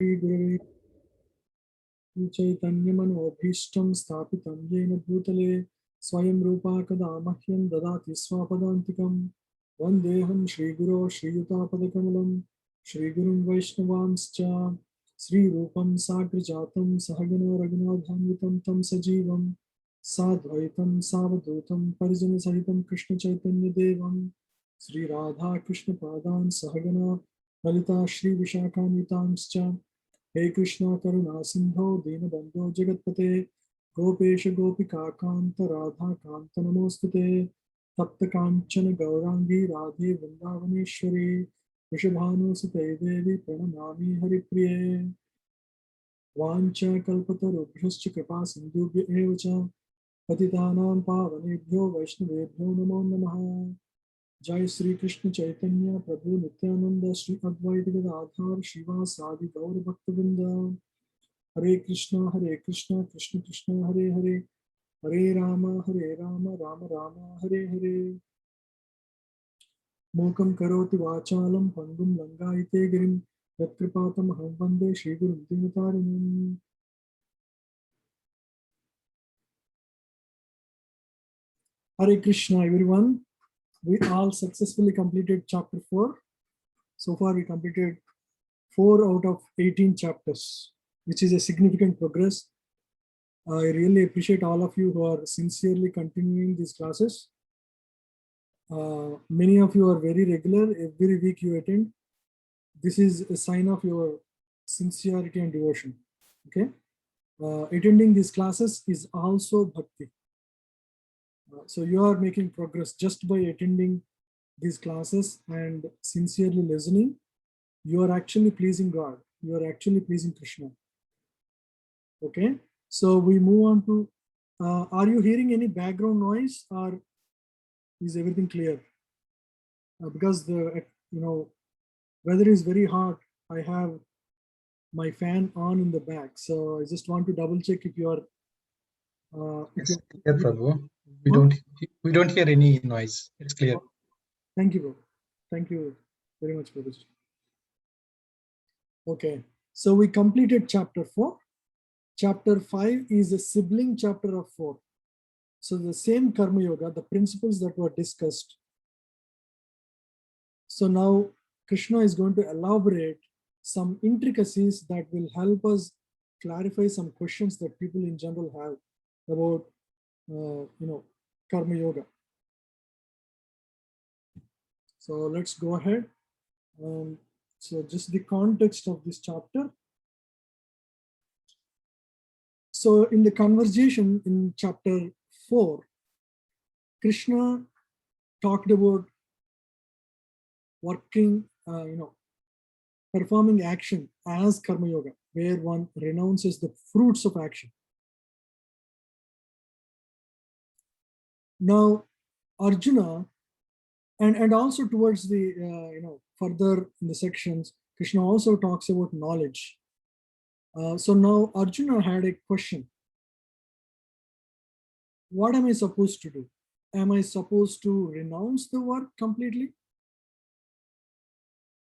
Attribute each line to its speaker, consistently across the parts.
Speaker 1: Gurave Chaitanyamanoabhishtam Sthapitam Yena Bhutale Swayam Rupa Kada Mahyam Dadati Swapadantikam Vandeham Shri Guru Shri Yuta Padakamalam Shri Gurum Vaishnavanscha Sri Rupam Sagrajatam Sahagana Raghunathanvitam Tam Sajivam Sadvaitam Savadutam Parijana Sahitam Krishna Chaitanya Devam Sri Radha Krishna Padan Sahagana Lalita Shri Vishakhanitanscha Hey Krishna Karuna Sindho Dinabandho Jagatpate Gopesha Gopika Kanta Radha Kanta Namostute Tapta Kanchana Gaurangi Radhe Vrindavaneshwari Vrishabhanu Sute Devi Pranamami Haripriye Vancha Kalpatarubhyascha Kripa Sindhubhya Evacha Patitanam Pavanebhyo Vaishnavebhyo Namo Namaha Jai Sri Krishna Chaitanya Prabhu Nityananda Sri Advaita Gadadhar Shiva Sadi Gaur Bhaktavinda Hare Krishna Krishna Krishna Hare Hare Hare Rama Rama Rama Hare Hare Mokam Karoti Vachalam Pandum Langaite Girim Yatkripātam Aham Vande Shri Gurum Dinatarinam. Hare Krishna everyone. We all successfully completed chapter 4. So far we completed 4 out of 18 chapters, which is a significant progress. I really appreciate all of you who are sincerely continuing these classes. Many of you are very regular, every week you attend. This is a sign of your sincerity and devotion. Okay, attending these classes is also bhakti. So you are making progress just by attending these classes and sincerely listening. You are actually pleasing God. You are actually pleasing Krishna. Okay, so we move on to, are you hearing any background noise or is everything clear? Because the weather is very hot, I have my fan on in the back, so I just want to double check if you are.
Speaker 2: It's clear, Prabhu. We don't hear any noise. It's clear.
Speaker 1: Thank you, bro. Thank you very much, Prabhu. Okay, so we completed chapter 4. Chapter 5 is a sibling chapter of 4. So the same Karma Yoga, the principles that were discussed. So now Krishna is going to elaborate some intricacies that will help us clarify some questions that people in general have about, Karma Yoga. So let's go ahead. So just the context of this chapter. So in the conversation in chapter 4, Krishna talked about working, performing action as Karma Yoga, where one renounces the fruits of action. Now, Arjuna, and also towards the, further in the sections, Krishna also talks about knowledge. So now Arjuna had a question. What am I supposed to do? Am I supposed to renounce the work completely?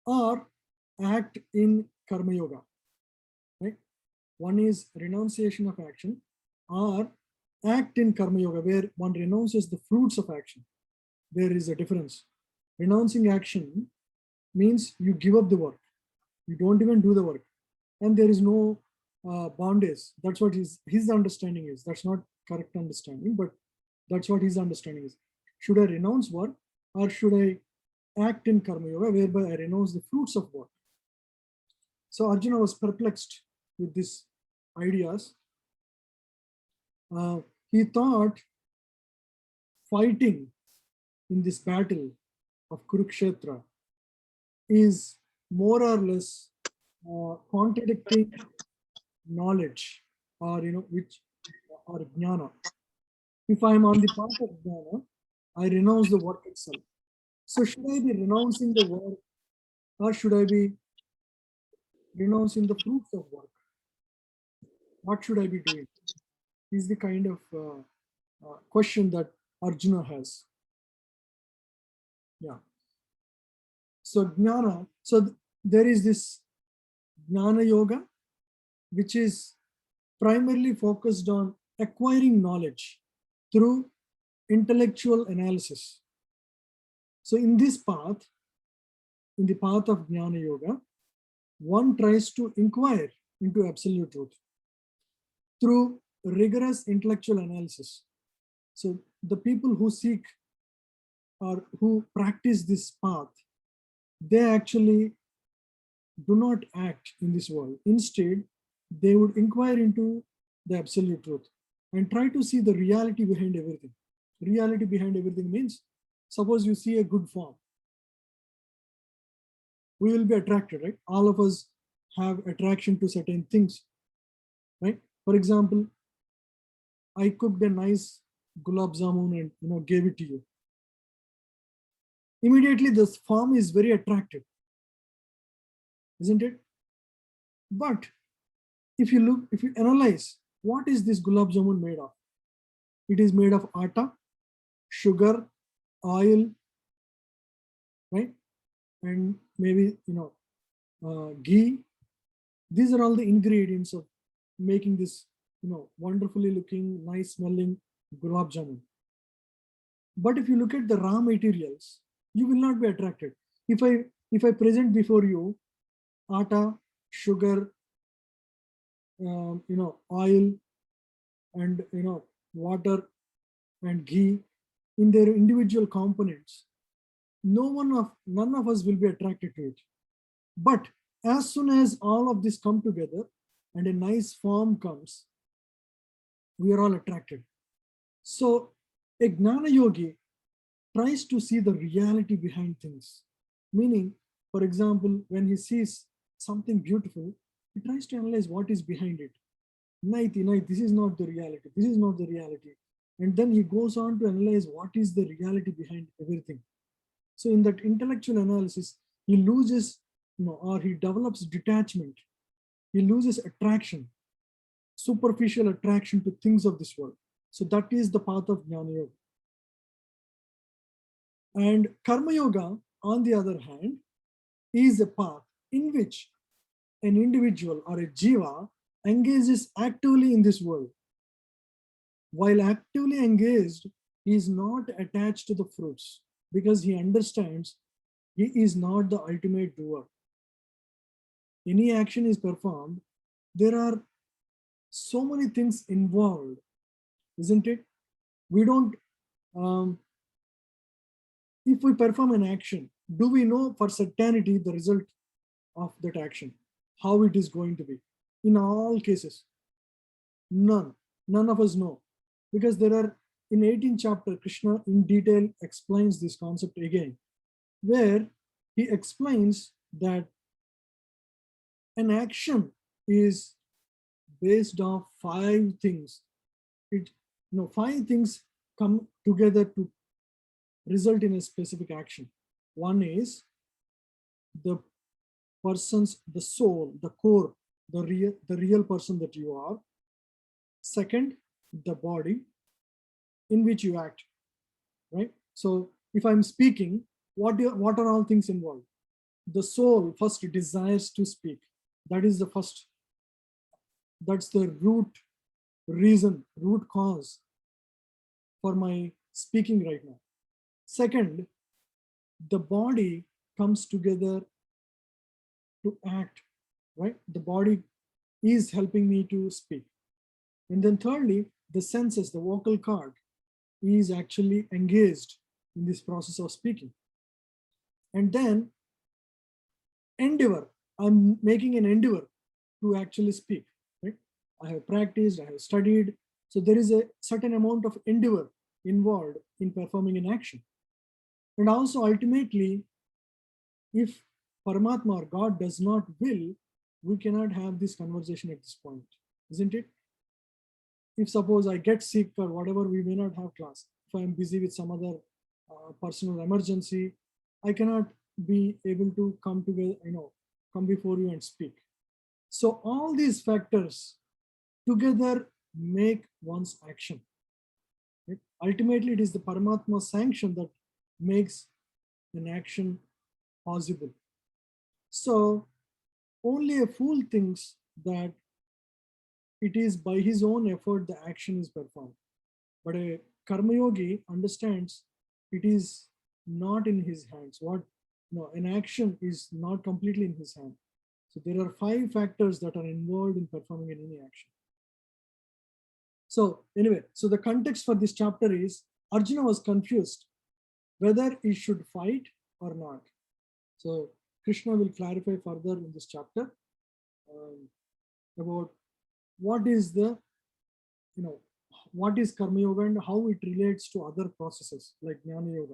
Speaker 1: Or act in Karma Yoga? Right? One is renunciation of action, or act in Karma Yoga, where one renounces the fruits of action. There is a difference. Renouncing action means you give up the work. You don't even do the work. And there is no bondage. That's what his understanding is. That's not correct understanding, but that's what his understanding is. Should I renounce work, or should I act in Karma Yoga, whereby I renounce the fruits of work? So Arjuna was perplexed with these ideas. He thought fighting in this battle of Kurukshetra is more or less contradicting knowledge, or which, or jnana. If I am on the path of jnana, I renounce the work itself. So should I be renouncing the work, or should I be renouncing the fruits of work? What should I be doing? Is the kind of question that Arjuna has. Yeah. So jnana. So there is this Jnana Yoga, which is primarily focused on acquiring knowledge through intellectual analysis. So in this path, in the path of Jnana Yoga, one tries to inquire into absolute truth through rigorous intellectual analysis. So the people who seek or who practice this path, they actually do not act in this world. Instead, they would inquire into the absolute truth and try to see the reality behind everything. Reality behind everything means, suppose you see a good form, we will be attracted, right? All of us have attraction to certain things, right? For example, I cooked a nice gulab jamun and gave it to you. Immediately, this form is very attractive, isn't it? But if you analyze, what is this gulab jamun made of? It is made of atta, sugar, oil, right? And maybe ghee. These are all the ingredients of making this wonderfully looking, nice smelling gulab jamun. But if you look at the raw materials, you will not be attracted. If I present before you atta, sugar, oil, and water and ghee in their individual components, none of us will be attracted to it. But as soon as all of this come together and a nice form comes, we are all attracted. So a Gnana Yogi tries to see the reality behind things. Meaning, for example, when he sees something beautiful, he tries to analyze what is behind it. Naiti, this is not the reality. This is not the reality. And then he goes on to analyze what is the reality behind everything. So in that intellectual analysis, he loses, or he develops detachment. He loses attraction, superficial attraction to things of this world. So that is the path of Jnana Yoga. And Karma Yoga, on the other hand, is a path in which an individual or a jiva engages actively in this world. While actively engaged, he is not attached to the fruits because he understands he is not the ultimate doer. Any action is performed, there are so many things involved, isn't it? We don't, if we perform an action, do we know for certainty the result of that action, how it is going to be? In all cases, none of us know, because there are, in 18th chapter, Krishna in detail explains this concept again, where he explains that an action is based on 5 things. Five things come together to result in a specific action. One is the the soul, the core, the real person that you are. Second, the body in which you act, right? So if I'm speaking, what are all things involved? The soul first desires to speak. That is the first. That's the root reason, root cause for my speaking right now. Second, the body comes together to act, right? The body is helping me to speak. And then thirdly, the senses, the vocal cord is actually engaged in this process of speaking. And then endeavor, I'm making an endeavor to actually speak, right? I have practiced, I have studied. So there is a certain amount of endeavor involved in performing an action. And also ultimately, if Paramatma or God does not will, we cannot have this conversation at this point, isn't it? If suppose I get sick or whatever, we may not have class. If I'm busy with some other personal emergency, I cannot be able to come together, come before you and speak. So all these factors together make one's action. Right? Ultimately, it is the Paramatma sanction that makes an action possible. So Only a fool thinks that it is by his own effort the action is performed. But a karma yogi understands it is not in his hands. An action is not completely in his hand. So there are 5 factors that are involved in performing any action. So anyway, so the context for this chapter is Arjuna was confused whether he should fight or not. So Krishna will clarify further in this chapter about what is what is karma yoga and how it relates to other processes like jnana yoga.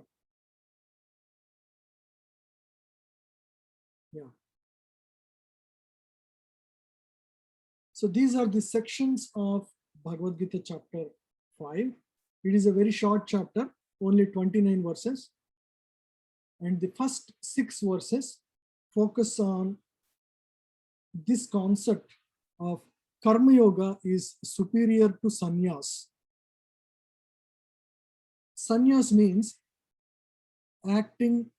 Speaker 1: Yeah. So these are the sections of Bhagavad Gita chapter 5. It is a very short chapter, only 29 verses. And the first 6 verses focus on this concept of karma yoga is superior to sannyas. Sannyas means acting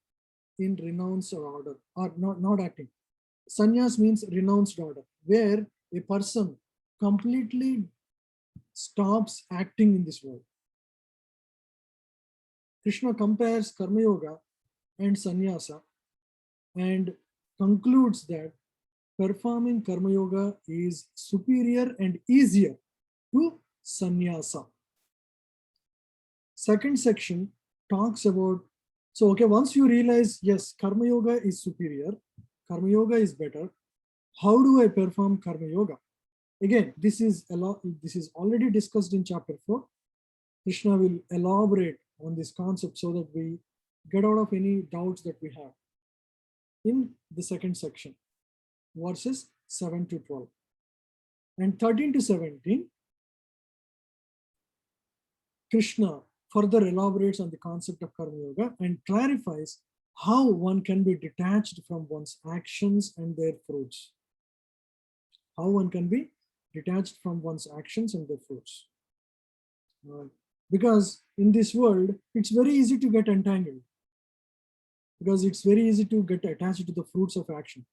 Speaker 1: in renounced order, or not acting. Sannyas means renounced order, where a person completely stops acting in this world. Krishna compares karma yoga and sannyasa and concludes that performing karma yoga is superior and easier to sannyasa. Second section talks about, so okay, once you realize, yes, karma yoga is superior, karma yoga is better, how do I perform karma yoga? Again, this is already discussed in chapter 4. Krishna will elaborate on this concept so that we get out of any doubts that we have in the second section, verses 7 to 12. And 13 to 17, Krishna further elaborates on the concept of karma yoga and clarifies how one can be detached from one's actions and their fruits. How one can be detached from one's actions and their fruits. Because in this world, it's very easy to get entangled. Because it's very easy to get attached to the fruits of action.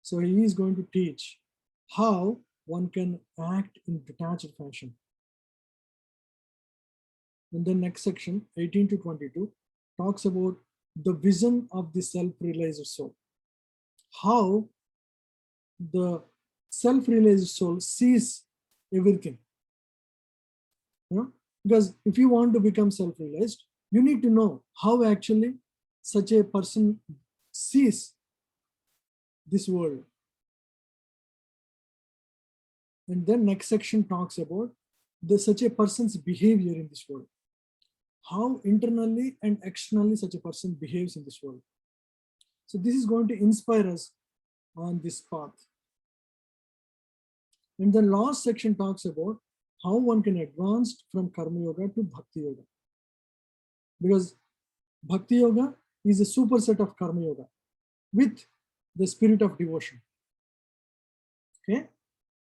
Speaker 1: So he is going to teach how one can act in detached fashion. And the next section, 18 to 22, talks about the vision of the self-realized soul. How the self-realized soul sees everything. Because if you want to become self-realized, you need to know how actually such a person sees this world. And then next section talks about such a person's behavior in this world. How internally and externally such a person behaves in this world. So this is going to inspire us on this path. And the last section talks about how one can advance from karma yoga to bhakti yoga. Because bhakti yoga is a superset of karma yoga with the spirit of devotion. Okay,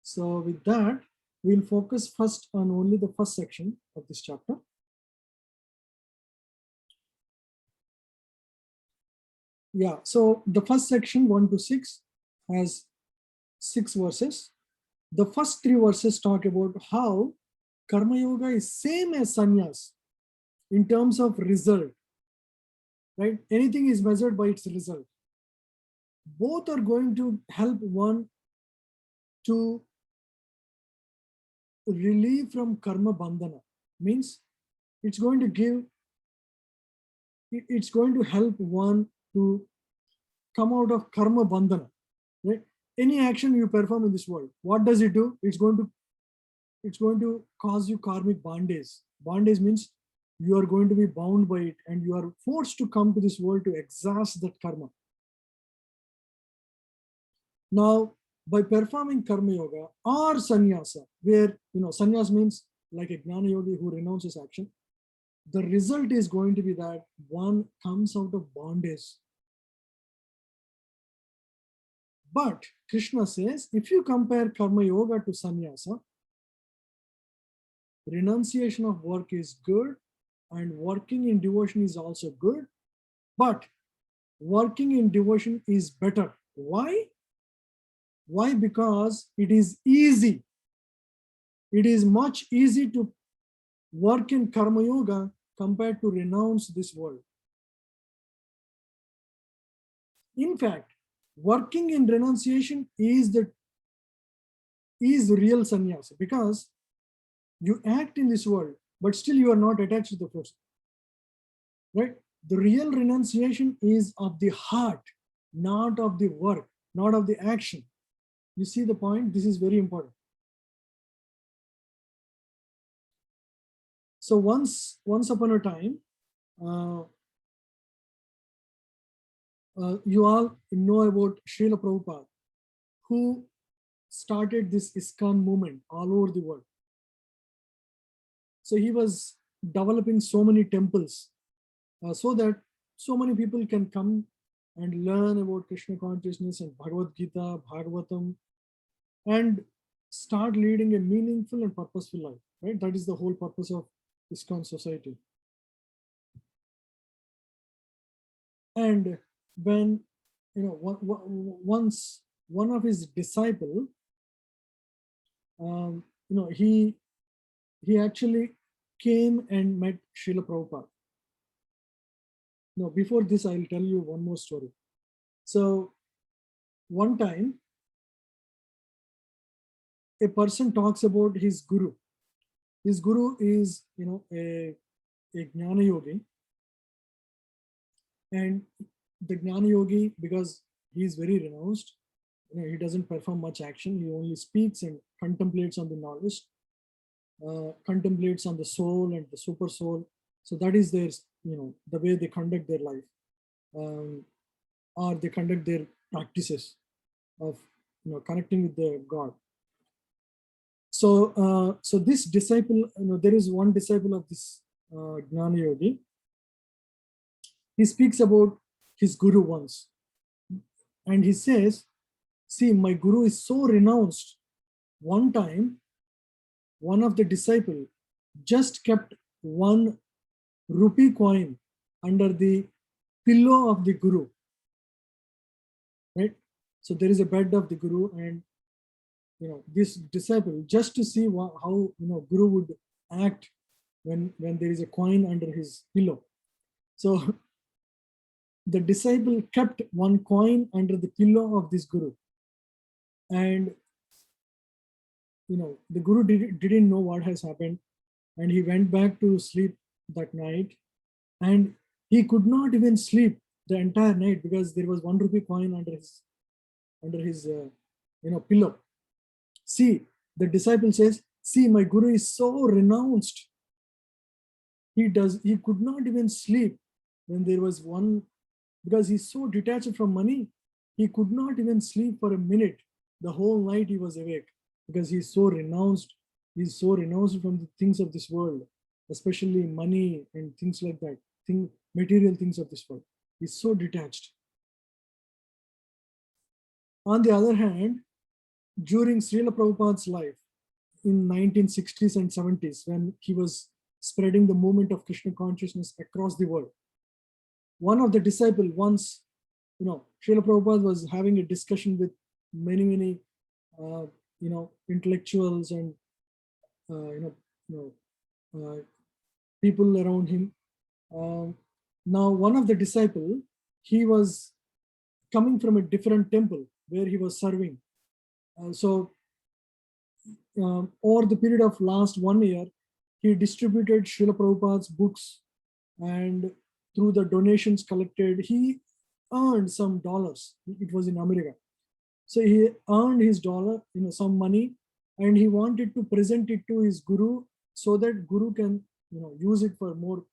Speaker 1: so with that, we'll focus first on only the first section of this chapter. Yeah, so the first section 1 to 6 has 6 verses. The first 3 verses talk about how karma yoga is same as sannyas in terms of result, right? Anything is measured by its result. Both are going to help one to relieve from karma bandhana. Means it's going to help one to come out of karma bandhana, right? Any action you perform in this world, what does it do? It's going to cause you karmic bondage. Bondage means you are going to be bound by it and you are forced to come to this world to exhaust that karma. Now, by performing karma yoga or sannyasa, where sannyas means like a jnana yogi who renounces action, the result is going to be that one comes out of bondage. But Krishna says, if you compare karma yoga to sannyasa, renunciation of work is good and working in devotion is also good, but working in devotion is better. Why? Why? Because it is easy. It is much easy to work in Karma Yoga compared to renounce this world. In fact, working in renunciation is real sannyasa, because you act in this world, but still you are not attached to the person. Right? The real renunciation is of the heart, not of the work, not of the action. You see the point? This is very important. So once upon a time, you all know about Srila Prabhupada, who started this ISKCON movement all over the world. So he was developing so many temples so that so many people can come and learn about Krishna consciousness and Bhagavad Gita, Bhagavatam, and start leading a meaningful and purposeful life. Right? That is the whole purpose of ISKCON society. And when once one of his disciple, he actually came and met Srila Prabhupada. No, before this, I'll tell you one more story. So one time, a person talks about his guru. His guru is, a Jnana Yogi. And the Jnana Yogi, because he is very renounced, he doesn't perform much action. He only speaks and contemplates on the knowledge, contemplates on the soul and the super soul. So that is their, the way they conduct their life, or they conduct their practices of, connecting with the God. So, so this disciple, there is one disciple of this Jnana Yogi. He speaks about his guru once, and he says, see, my guru is so renounced. One time, one of the disciple just kept 1 rupee coin under the pillow of the guru. Right? So there is a bed of the guru, and this disciple, just to see how guru would act when there is a coin under his pillow. So the disciple kept 1 coin under the pillow of this guru, and the guru didn't know what has happened, and he went back to sleep that night, and he could not even sleep the entire night because there was 1 rupee coin under his pillow. See, the disciple says, see, my guru is so renounced. He could not even sleep when there was one, because he's so detached from money. He could not even sleep for a minute. The whole night he was awake because he's so renounced. He's so renounced from the things of this world, especially money and things like that, material things of this world. He's so detached. On the other hand, during Srila Prabhupada's life in 1960s and 70s, when he was spreading the movement of Krishna consciousness across the world, one of the disciples once, Srila Prabhupada was having a discussion with many intellectuals and people around him. Now one of the disciples, he was coming from a different temple where he was serving. So over the period of last 1 year, he distributed Srila Prabhupada's books, and through the donations collected, he earned some dollars. It was in America. So he earned his dollar, some money, and he wanted to present it to his guru so that guru can, use it for more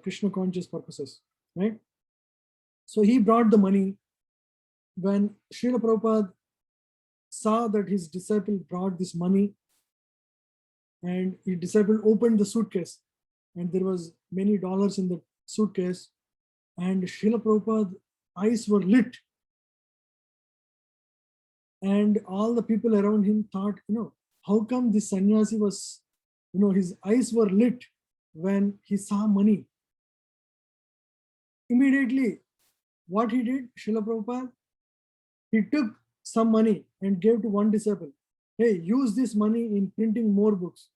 Speaker 1: Krishna conscious purposes, right? So he brought the money. When Srila Prabhupada saw that his disciple brought this money, and his disciple opened the suitcase, and there was many dollars in the suitcase, and Srila Prabhupada's eyes were lit. And all the people around him thought, how come this sannyasi was, his eyes were lit when he saw money? Immediately, what he did, Srila Prabhupada, he took some money and gave to one disciple, hey, use this money in printing more books,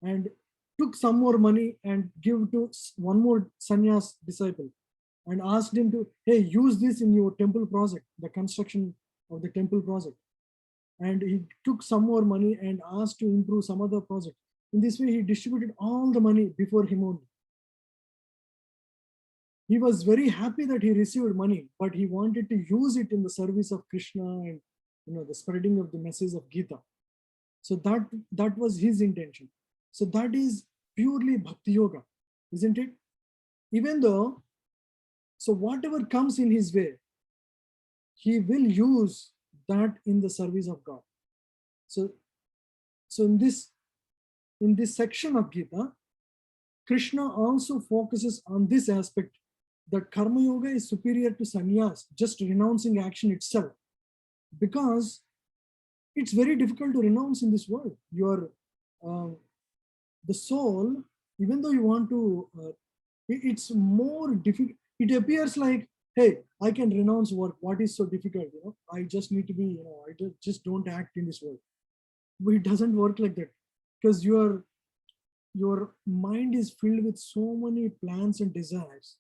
Speaker 1: and took some more money and give to one more sannyas disciple and asked him to, hey, use this in your temple project, the construction of the temple project. And he took some more money and asked to improve some other project. In this way, he distributed all the money before him only. He was very happy that he received money, but he wanted to use it in the service of Krishna and the spreading of the message of Gita. So that was his intention. So that is purely bhakti yoga, isn't it? Even though, so whatever comes in his way, he will use that in the service of God. So in this section of Gita, Krishna also focuses on this aspect, that karma yoga is superior to sannyas, just renouncing action itself, because it's very difficult to renounce in this world. The soul, even though you want to, it's more difficult. It appears like, hey, I can renounce work. What is so difficult? I just need to be, I just don't act in this world. But it doesn't work like that, because your mind is filled with so many plans and desires.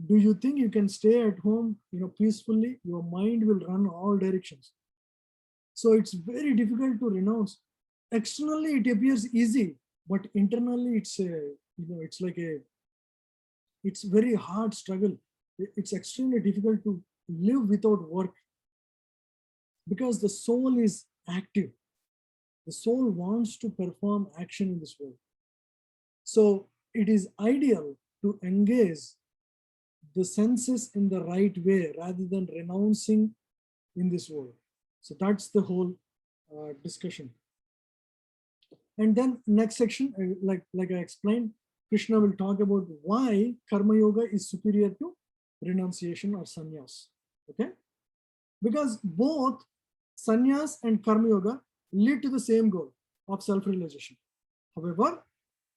Speaker 1: Do you think you can stay at home, peacefully? Your mind will run all directions. So it's very difficult to renounce. Externally, it appears easy, but internally, it's it's very hard struggle. It's extremely difficult to live without work, because the soul is active. The soul wants to perform action in this world. So it is ideal to engage the senses in the right way rather than renouncing in this world. So that's the whole discussion. And then next section, like I explained, Krishna will talk about why karma yoga is superior to renunciation or sannyas. Okay, because both sannyas and karma yoga lead to the same goal of self-realization. However,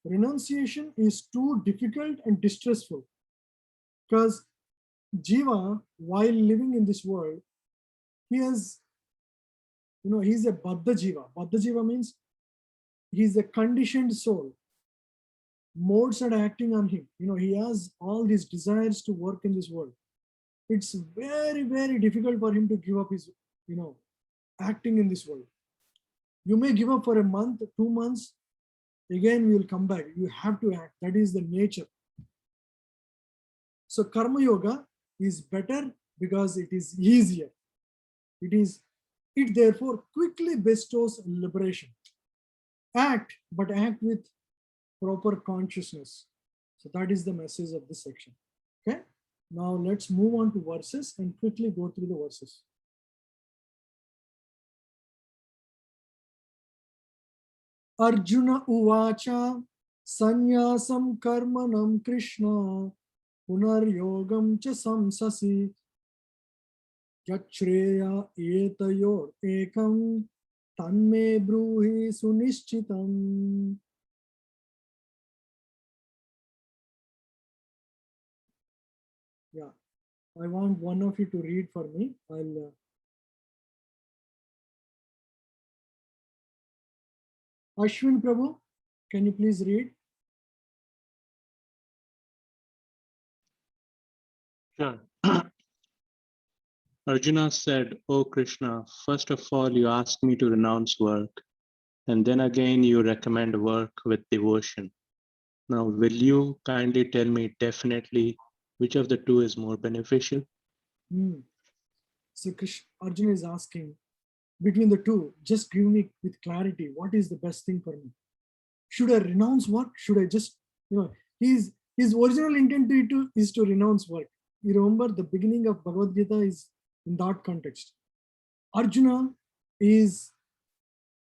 Speaker 1: renunciation is too difficult and distressful, because jiva, while living in this world, he has, he's a baddha jiva. Baddha jiva means he's a conditioned soul. Modes are acting on him. He has all these desires to work in this world. It's very, very difficult for him to give up his, acting in this world. You may give up for a month, 2 months, again we will come back. You have to act. That is the nature. So karma yoga is better because it is easier. It therefore quickly bestows liberation. Act, but act with proper consciousness. So that is the message of this section. Okay. Now let's move on to verses and quickly go through the verses. Arjuna uvacha sanyasam karmanam Krishna punaryogam cha samsasi yachreya etayor ekam tanme bruhi sunishchitam. Yeah, I want one of you to read for me. Ashwin Prabhu, can you please read?
Speaker 3: Sure. Arjuna said, "O Krishna, first of all, you asked me to renounce work, and then again you recommend work with devotion. Now, will you kindly tell me definitely which of the two is more beneficial?"
Speaker 1: So Arjuna is asking, between the two, just give me with clarity, what is the best thing for me? Should I renounce work? Should I just, his original intent is to renounce work. You remember the beginning of Bhagavad Gita is in that context. Arjuna is,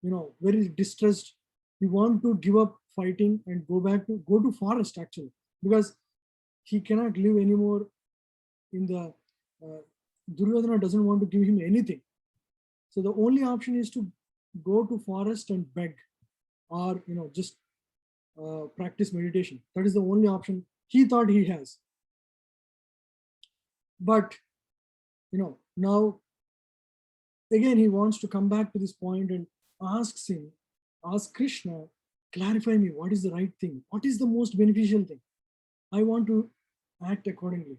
Speaker 1: very distressed. He wants to give up fighting and go to forest actually, because he cannot live anymore in the, Duryodhana doesn't want to give him anything. So the only option is to go to forest and beg, or just practice meditation. That is the only option he thought he has. But now again, he wants to come back to this point and ask Krishna, clarify me, what is the right thing? What is the most beneficial thing? I want to act accordingly.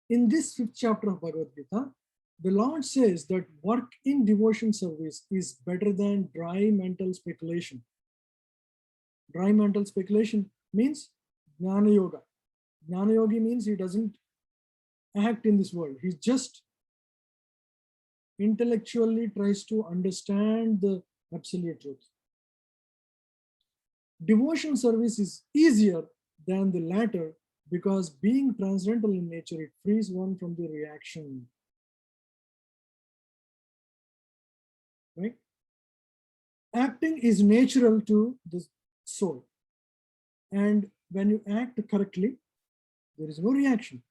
Speaker 1: In this 5th chapter of Bhagavad Gita, the Lord says that work in devotion service is better than dry mental speculation. Dry mental speculation means Jnana Yoga. Jnana Yogi means he doesn't act in this world. He just intellectually tries to understand the absolute truth. Devotion service is easier than the latter because being transcendental in nature, it frees one from the reaction. Right? Acting is natural to the soul. And when you act correctly, there is no reaction.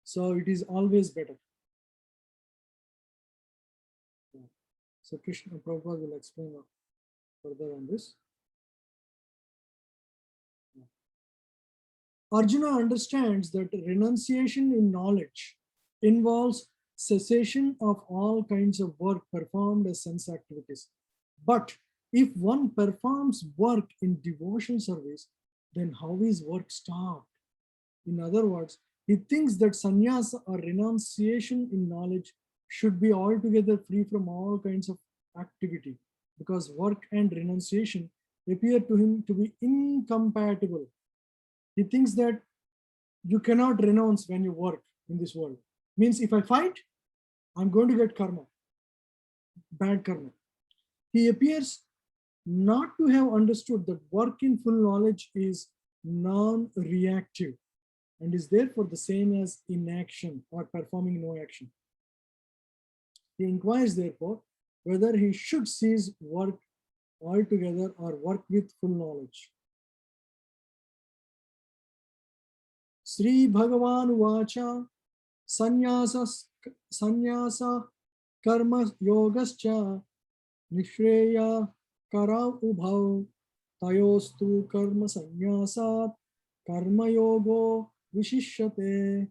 Speaker 1: So it is always better. So Krishna Prabhupada will explain further on this. Arjuna understands that renunciation in knowledge involves cessation of all kinds of work performed as sense activities. But if one performs work in devotion service, then how is work stopped? In other words, he thinks that sannyasa or renunciation in knowledge should be altogether free from all kinds of activity, because work and renunciation appear to him to be incompatible. He thinks that you cannot renounce when you work in this world. Means if I fight, I'm going to get karma, bad karma. He appears not to have understood that work in full knowledge is non-reactive and is therefore the same as inaction or performing no action. He inquires therefore whether he should cease work altogether or work with full knowledge. Sri Bhagavan Vacha Sannyasa Karma Yogascha Nishreya Kara Ubhav Tayostu Karma Sannyasat Karma Yogo Vishishyate.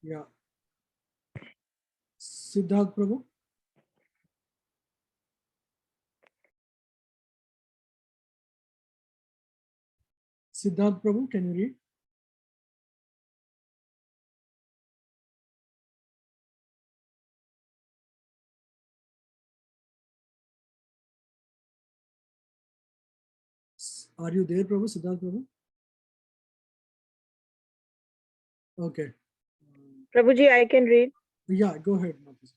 Speaker 1: Yeah. Siddharth Prabhu. Siddharth Prabhu, can you read? Are you there, Prabhu? Siddharth Prabhu? Okay.
Speaker 4: Prabhuji, I can read.
Speaker 1: Yeah, go ahead, Mataji.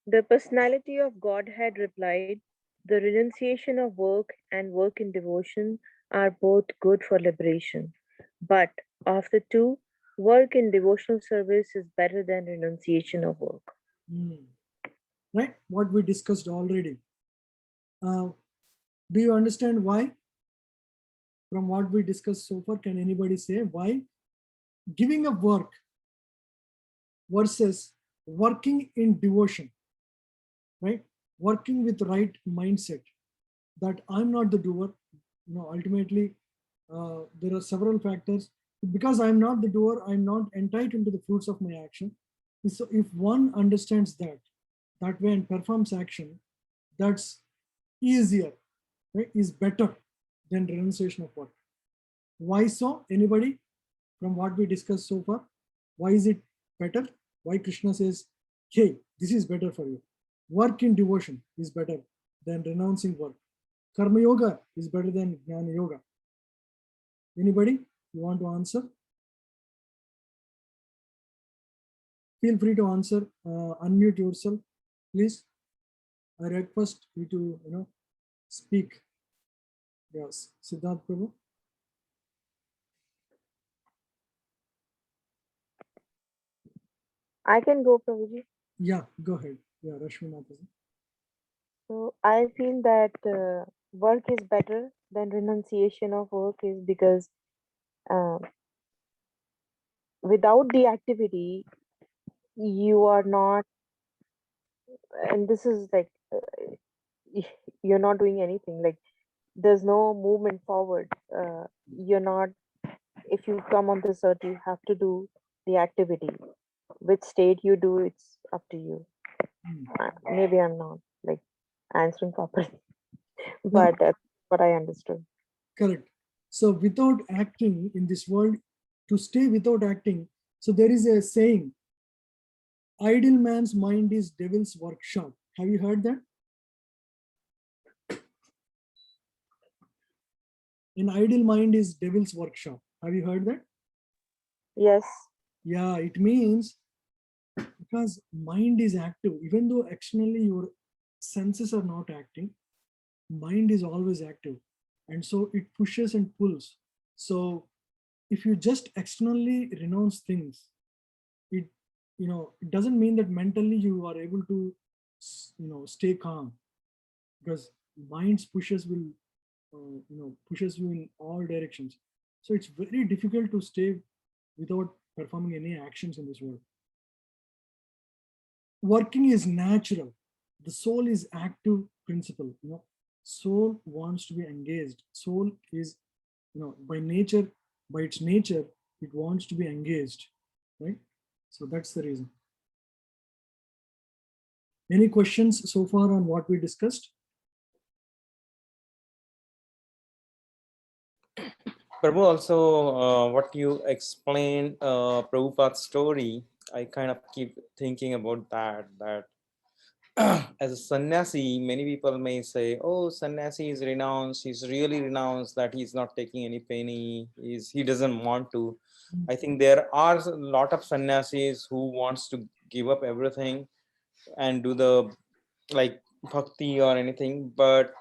Speaker 4: The personality of Godhead replied, the renunciation of work and work in devotion are both good for liberation. But of the two, work in devotional service is better than renunciation of work.
Speaker 1: Right? What we discussed already. Do you understand why? From what we discussed so far, can anybody say why giving up work versus working in devotion, right? Working with right mindset, that I'm not the doer. Ultimately, there are several factors. Because I'm not the doer, I'm not entitled to the fruits of my action. So if one understands that way and performs action, that's easier, right? Is better than renunciation of work. Why so? Anybody from what we discussed so far? Why is it better? Why Krishna says, hey, this is better for you. Work in devotion is better than renouncing work. Karma yoga is better than jnana yoga. Anybody? You want to answer? Feel free to answer. Unmute yourself, please. I request you to, speak. Yes, Siddharth Prabhu.
Speaker 4: I can go, Prabhuji.
Speaker 1: Yeah, go ahead. Yeah, Rashmi Mataji.
Speaker 4: So I feel that work is better than renunciation of work is because without the activity, you are not, and this is like, you're not doing anything. Like there's no movement forward. You're not, if you come on this earth, you have to do the activity. Which state you do, it's up to you.
Speaker 1: Hmm.
Speaker 4: Maybe I'm not like answering properly,
Speaker 1: No,
Speaker 4: but that's what I understood.
Speaker 1: correct. So without acting in this world, to stay without acting, so there is a saying, idle man's mind is devil's workshop. Have you heard that? An idle mind is devil's workshop. Have you heard that?
Speaker 4: Yes.
Speaker 1: Yeah, it means because mind is active, even though externally your senses are not acting, mind is always active. And so it pushes and pulls. So if you just externally renounce things, it, it doesn't mean that mentally you are able to, stay calm, because mind's pushes will, pushes you in all directions. So it's very difficult to stay without performing any actions in this world. Working is natural. The soul is active principle. Soul wants to be engaged. Soul is, by nature, by its nature, it wants to be engaged, right? So that's the reason. Any questions so far on what we discussed?
Speaker 5: Prabhu, also what you explained, Prabhupada's story, I kind of keep thinking about that as a sannyasi, many people may say, oh, sannyasi is renounced, he's really renounced, that he's not taking any penny, he doesn't want to. I think there are a lot of sannyasis who wants to give up everything and do the like bhakti or anything, but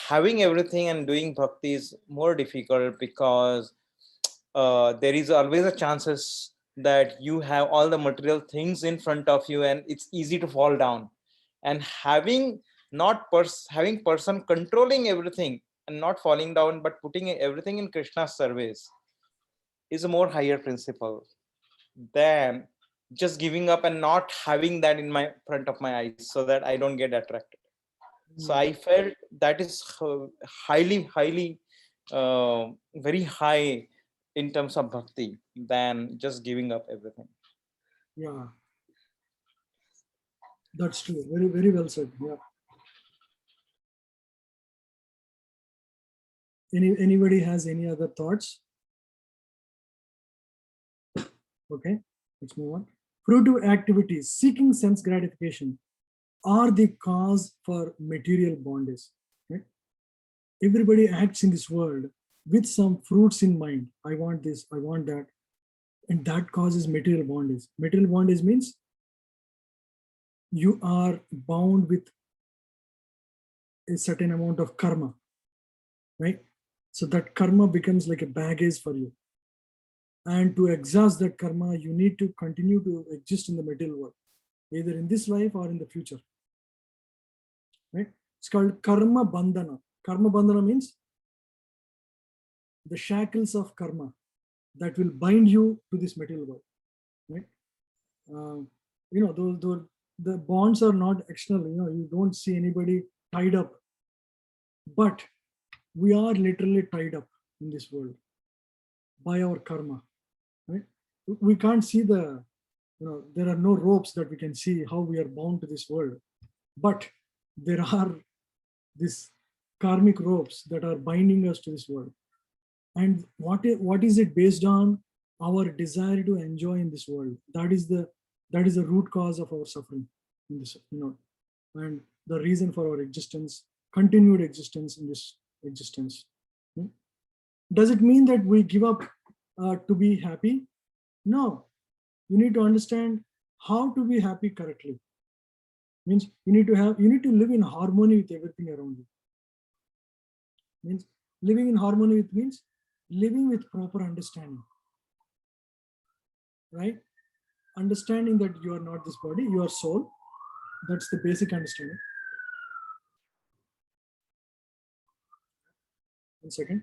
Speaker 5: having everything and doing bhakti is more difficult because there is always a chances that you have all the material things in front of you and it's easy to fall down. And having not having person controlling everything and not falling down but putting everything in Krishna's service is a more higher principle than just giving up and not having that in my front of my eyes so that I don't get attracted. So I felt that is highly very high in terms of bhakti than just giving up everything.
Speaker 1: Yeah, that's true. Very, very well said. Yeah. Anybody has any other thoughts? Okay, let's move on. Fruitive activities seeking sense gratification are the cause for material bondage. Right? Everybody acts in this world with some fruits in mind. I want this, I want that. And that causes material bondage. Material bondage means you are bound with a certain amount of karma, right? So that karma becomes like a baggage for you. And to exhaust that karma, you need to continue to exist in the material world, either in this life or in the future. Right? It's called karma bandhana. Karma bandhana means the shackles of karma that will bind you to this material world. Right? Those the bonds are not external. You don't see anybody tied up, but we are literally tied up in this world by our karma. Right? We can't see there are no ropes that we can see how we are bound to this world, but there are these karmic ropes that are binding us to this world. And what is it based on? Our desire to enjoy in this world. That is the root cause of our suffering in this, and the reason for our existence, continued existence in this existence. Does it mean that we give up to be happy? No. You need to understand how to be happy correctly. Means you need to live in harmony with everything around you. Means living in harmony with means living with proper understanding. Right? Understanding that you are not this body, you are soul. That's the basic understanding. 1 second.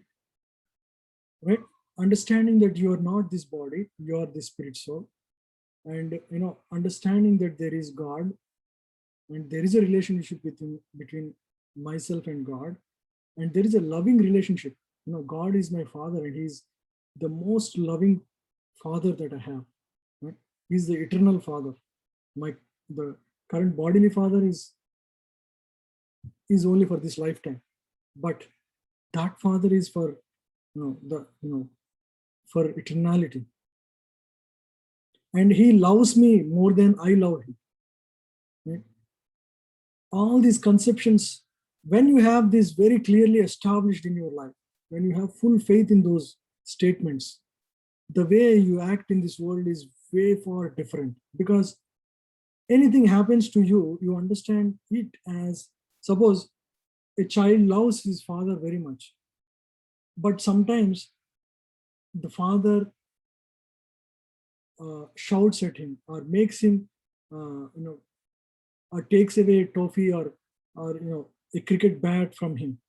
Speaker 1: Right? Understanding that you are not this body, you are this spirit soul. And understanding that there is God and there is a relationship between myself and God. and there is a loving relationship. God is my father, and he's the most loving father that I have. Right? He's the eternal father. The current bodily father is only for this lifetime, but that father is for for eternality, and he loves me more than I love him. Right? All these conceptions, when you have this very clearly established in your life, when you have full faith in those statements, the way you act in this world is way far different, because anything happens to you, you understand it as, suppose a child loves his father very much, but sometimes the father shouts at him or makes him, or takes away a toffee or a cricket bat from him.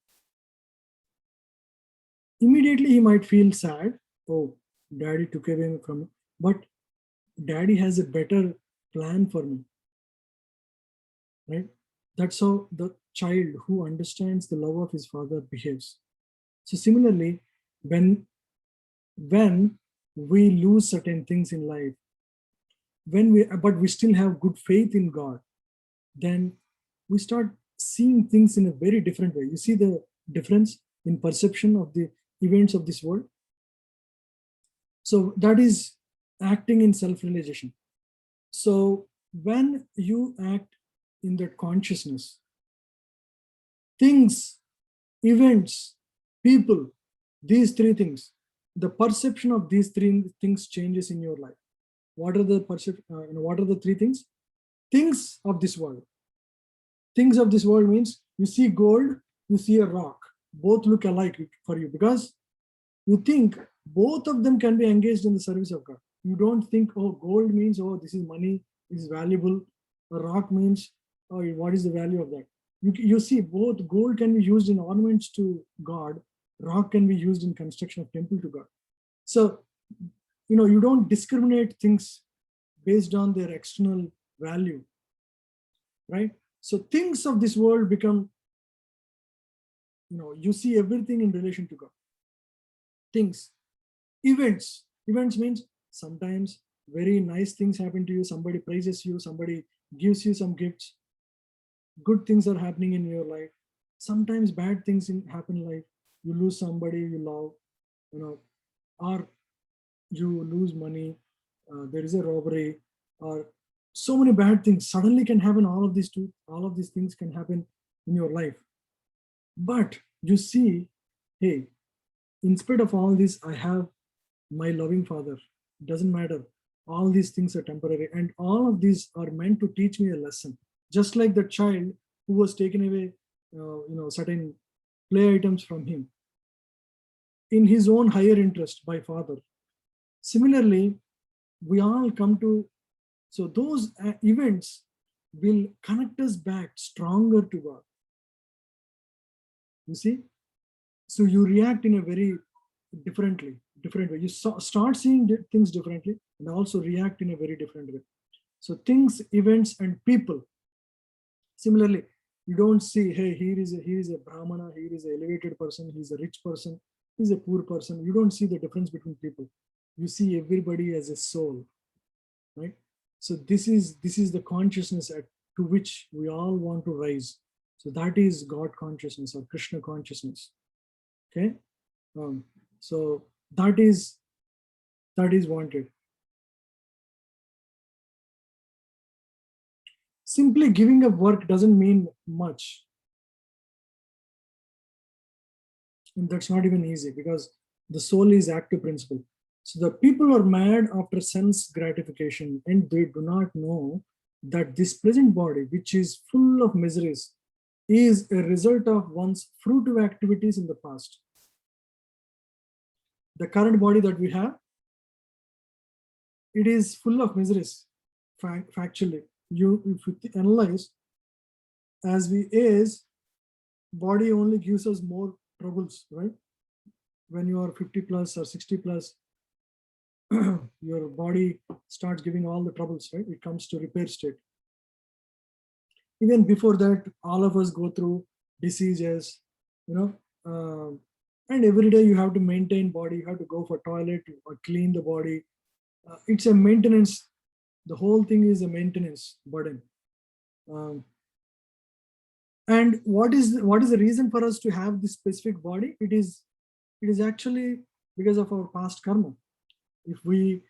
Speaker 1: Immediately he might feel sad. Oh, daddy took away from me, but daddy has a better plan for me. Right? That's how the child who understands the love of his father behaves. So similarly, when we lose certain things in life, but we still have good faith in God, then we start seeing things in a very different way. You see the difference in perception of the events of this world. So that is acting in self-realization. So when you act in that consciousness, things, events, people, these three things, the perception of these three things changes in your life. What are the what are the three things? Things of this world. Things of this world means you see gold, you see a rock. Both look alike for you because you think both of them can be engaged in the service of God. You don't think, oh, gold means, oh, this is money, this is valuable. A rock means, oh, what is the value of that? You see both gold can be used in ornaments to God, rock can be used in construction of temple to God. So, you don't discriminate things based on their external value, right? So things of this world become, you see everything in relation to God. Things, events means sometimes very nice things happen to you, somebody praises you, somebody gives you some gifts, good things are happening in your life. Sometimes bad things happen in life, you lose somebody you love, or you lose money, there is a robbery, or so many bad things suddenly can happen. All of these things can happen in your life, but you see, hey, in spite of all this, I have my loving father. It doesn't matter, all these things are temporary, and all of these are meant to teach me a lesson. Just like the child who was taken away certain play items from him in his own higher interest by father. Similarly, we all come to, so those events will connect us back stronger to God. You see, so you react in a very different way. You start seeing things differently and also react in a very different way. So things, events, and people. Similarly, you don't see, hey, here is a brahmana, here is an elevated person, he's a rich person, he's a poor person. You don't see the difference between people. You see everybody as a soul, right? So this is the consciousness to which we all want to rise. So that is God consciousness or Krishna consciousness. Okay, so that is wanted. Simply giving up work doesn't mean much, and that's not even easy because the soul is active principle. So the people are mad after sense gratification, and they do not know that this present body, which is full of miseries, is a result of one's fruitive activities in the past. The current body that we have, it is full of miseries. Factually, if you analyze, as we age, body only gives us more troubles, right? When you are 50 plus or 60 plus, your body starts giving all the troubles, right? It comes to repair state. Even before that, all of us go through diseases, and every day you have to maintain body, you have to go for toilet or clean the body. It's a maintenance. The whole thing is a maintenance burden. And what is the reason for us to have this specific body? It is actually because of our past karma. If we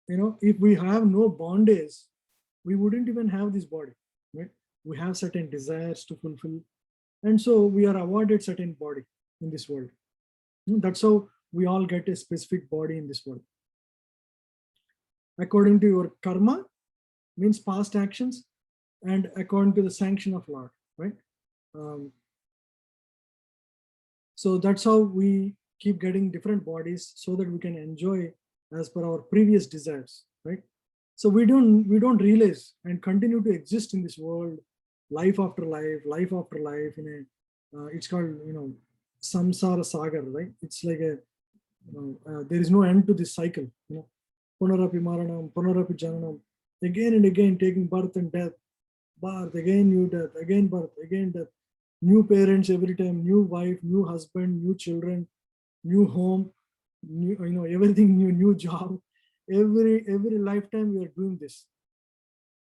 Speaker 1: if we have no bondage, we wouldn't even have this body, right? We have certain desires to fulfill, and so we are awarded certain body in this world. That's how we all get a specific body in this world. According to your karma, means past actions, and according to the sanction of Lord, right? So that's how we keep getting different bodies so that we can enjoy as per our previous desires, right? So we don't realize and continue to exist in this world, life after life after life. In a it's called samsara sagar, right? It's like a there is no end to this cycle. Punarapi maranam, punarapi jananam, again and again taking birth and death, birth again, new death, again birth, again death, new parents every time, new wife, new husband, new children, new home, new everything new job. Every lifetime we are doing this.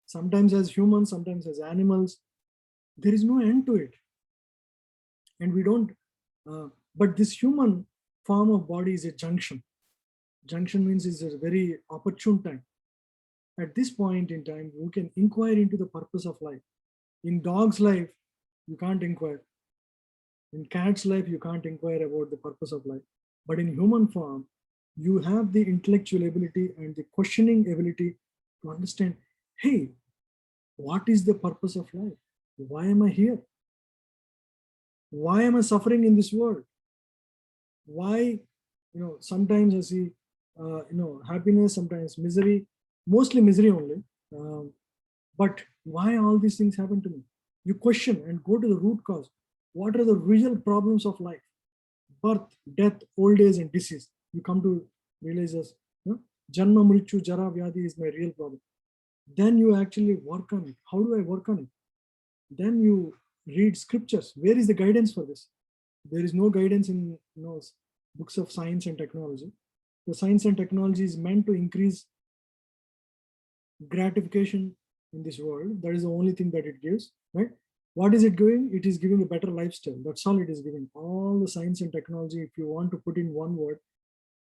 Speaker 1: Sometimes as humans, sometimes as animals. There is no end to it, and we don't. But this human form of body is a junction. Junction means it's a very opportune time. At this point in time, you can inquire into the purpose of life. In dog's life, you can't inquire. In cat's life, you can't inquire about the purpose of life. But in human form, you have the intellectual ability and the questioning ability to understand, hey, what is the purpose of life? Why am I here? Why am I suffering in this world? Why, sometimes I see, happiness, sometimes misery, mostly misery only. But why all these things happen to me? You question and go to the root cause. What are the real problems of life? Birth, death, old age, and disease. You come to realize as, Janma, Mritu, Jara, Vyadhi is my real problem. Then you actually work on it. How do I work on it? Then you read scriptures. Where is the guidance for this? There is no guidance in books of science and technology. The science and technology is meant to increase gratification in this world. That is the only thing that it gives, right? What is it giving? It is giving a better lifestyle. That's all it is giving. All the science and technology, if you want to put in one word,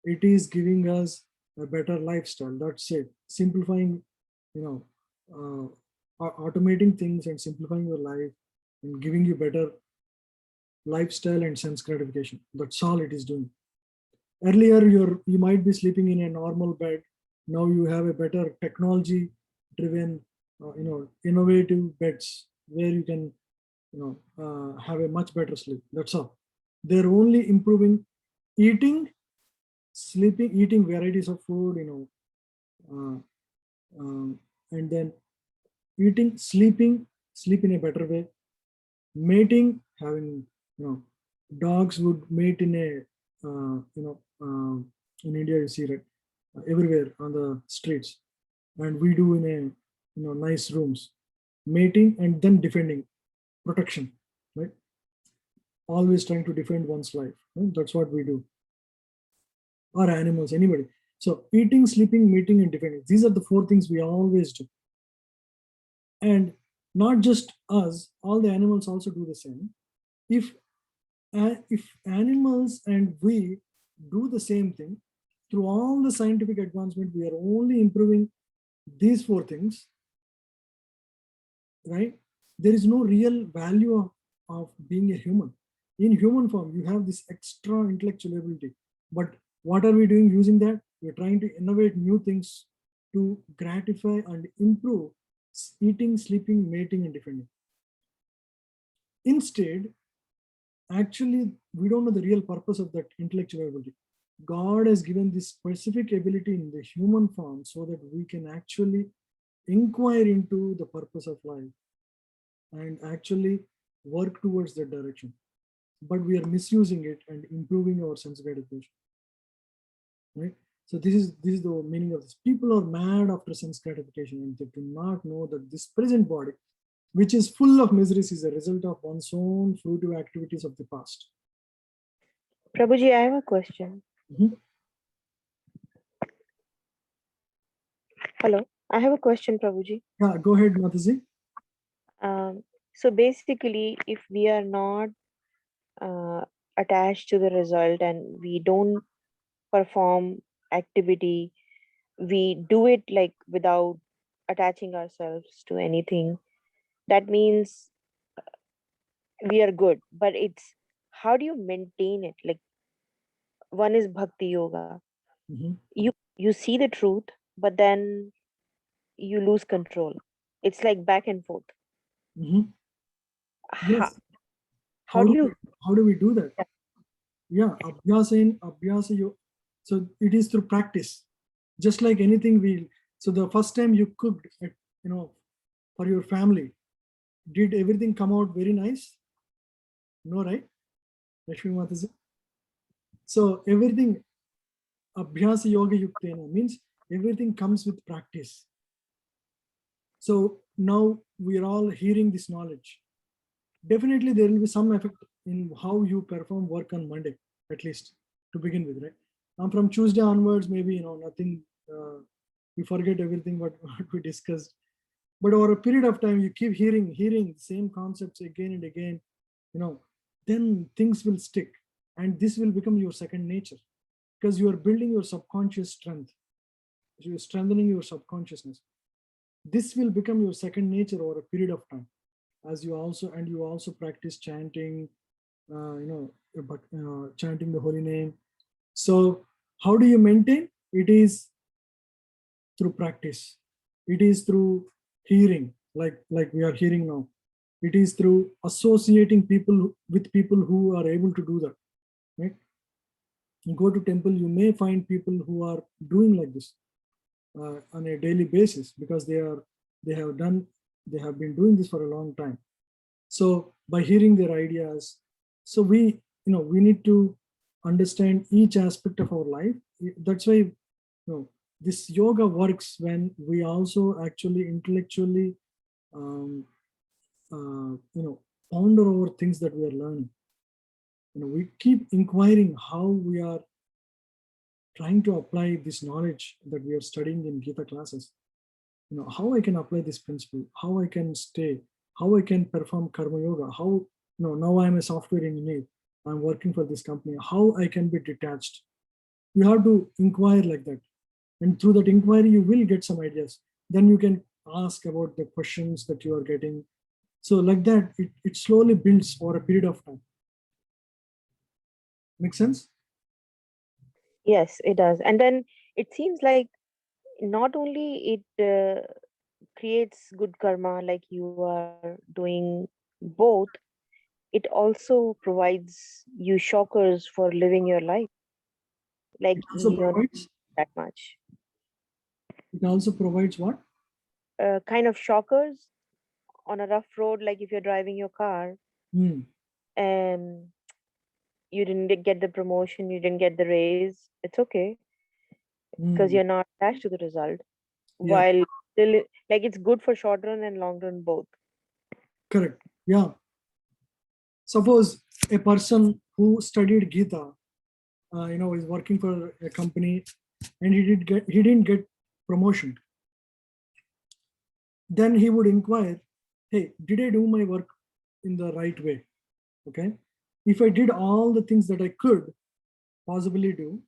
Speaker 1: it is giving us a better lifestyle. That's it. Simplifying, automating things and simplifying your life and giving you better lifestyle and sense gratification. That's all it is doing. Earlier, you might be sleeping in a normal bed. Now you have a better technology-driven, innovative beds where you can, have a much better sleep. That's all. They're only improving eating, sleeping, eating varieties of food, and then eating, sleeping, sleep in a better way, mating, having, dogs would mate in a, in India you see, right, everywhere on the streets, and we do in a, nice rooms, mating and then defending, protection, right? Always trying to defend one's life. Right? That's what we do. Or animals, anybody. So eating, sleeping, mating, and defending. These are the 4 things we always do. And not just us, all the animals also do the same. If animals and we do the same thing, through all the scientific advancement, we are only improving these 4 things, right? There is no real value of being a human. In human form, you have this extra intellectual ability. But what are we doing using that? We're trying to innovate new things to gratify and improve eating, sleeping, mating, and defending. Instead, actually, we don't know the real purpose of that intellectual ability. God has given this specific ability in the human form so that we can actually inquire into the purpose of life and actually work towards that direction. But we are misusing it and improving our sense gratification, right? So this is the meaning of this. People are mad after sense gratification and they do not know that this present body, which is full of miseries, is a result of one's own fruitive activities of the past.
Speaker 4: Prabhuji, I have a question.
Speaker 1: Mhm.
Speaker 4: Hello, I have a question, Prabhuji.
Speaker 1: Yeah, go ahead, Mataji.
Speaker 4: So basically, if we are not attached to the result and we don't perform activity, we do it like without attaching ourselves to anything, that means we are good. But it's how do you maintain it? Like, one is bhakti yoga.
Speaker 1: Mhm.
Speaker 4: You see the truth, but then you lose control. It's like back and forth.
Speaker 1: Mhm.
Speaker 4: How,
Speaker 1: Yes.
Speaker 4: how do you
Speaker 1: How do we do that? Yeah, abhyasa so it is through practice. Just like anything so the first time you cooked, for your family, did everything come out very nice? No, right? Lakshmi Mataji. So everything abhyasa yoga yuktena means everything comes with practice. So now we are all hearing this knowledge. Definitely there will be some effect in how you perform work on Monday, at least to begin with, right? Now from Tuesday onwards, maybe, nothing, you forget everything what we discussed. But over a period of time, you keep hearing the same concepts again and again, then things will stick, and this will become your second nature, because you are building your subconscious strength. You're strengthening your subconsciousness. This will become your second nature over a period of time, as you also practice chanting, chanting the holy name. So how do you maintain? It is through practice. It is through hearing, like we are hearing now. It is through associating people with people who are able to do that, right? You go to temple, you may find people who are doing like this on a daily basis, because they have been doing this for a long time. So by hearing their ideas, so we need to understand each aspect of our life. That's why this yoga works when we also actually intellectually um, ponder over things that we are learning. We keep inquiring how we are trying to apply this knowledge that we are studying in Gita classes. How I can apply this principle, how I can stay, how I can perform karma yoga, how, now I'm a software engineer, I'm working for this company, how I can be detached. You have to inquire like that. And through that inquiry, you will get some ideas. Then you can ask about the questions that you are getting. So like that, it slowly builds over a period of time. Make sense?
Speaker 4: Yes, it does. And then it seems like not only it creates good karma, like you are doing both, it also provides you shockers for living your life. Like
Speaker 1: It also
Speaker 4: you're not
Speaker 1: provides,
Speaker 4: that much.
Speaker 1: what?
Speaker 4: Kind of shockers on a rough road, like if you're driving your car
Speaker 1: Hmm.
Speaker 4: and you didn't get the promotion, you didn't get the raise, it's okay because
Speaker 1: Hmm.
Speaker 4: you're not attached to the result.
Speaker 1: Yeah,
Speaker 4: While still, like it's good for short run and long run both.
Speaker 1: correct. Yeah. Suppose a person who studied Gita, is working for a company, and he didn't get promotion. Then he would inquire, hey, did I do my work in the right way? Okay. If I did all the things that I could possibly do,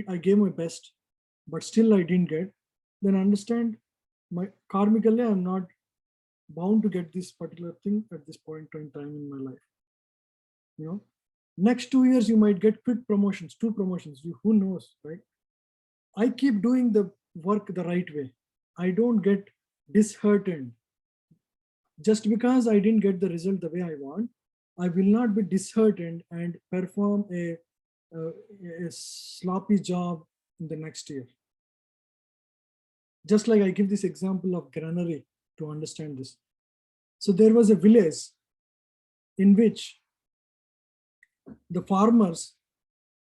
Speaker 1: I gave my best, but still I didn't get, then understand my karmically, I'm not bound to get this particular thing at this point in time in my life. Next 2 years, you might get quick promotions, 2 promotions, who knows, right? I keep doing the work the right way. I don't get disheartened. Just because I didn't get the result the way I want, I will not be disheartened and perform a sloppy job in the next year. Just like I give this example of granary to understand this. So there was a village in which the farmers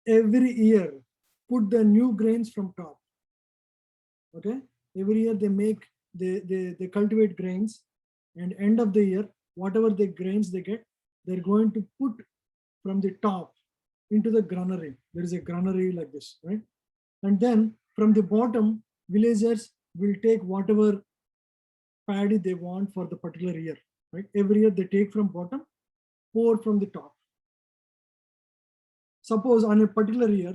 Speaker 1: every year put the new grains from top. Okay, every year they cultivate grains, and end of the year whatever the grains they get, they're going to put from the top into the granary. There is a granary like this, right? And then from the bottom, villagers will take whatever paddy they want for the particular year, right? Every year they take from bottom, pour from the top. Suppose on a particular year,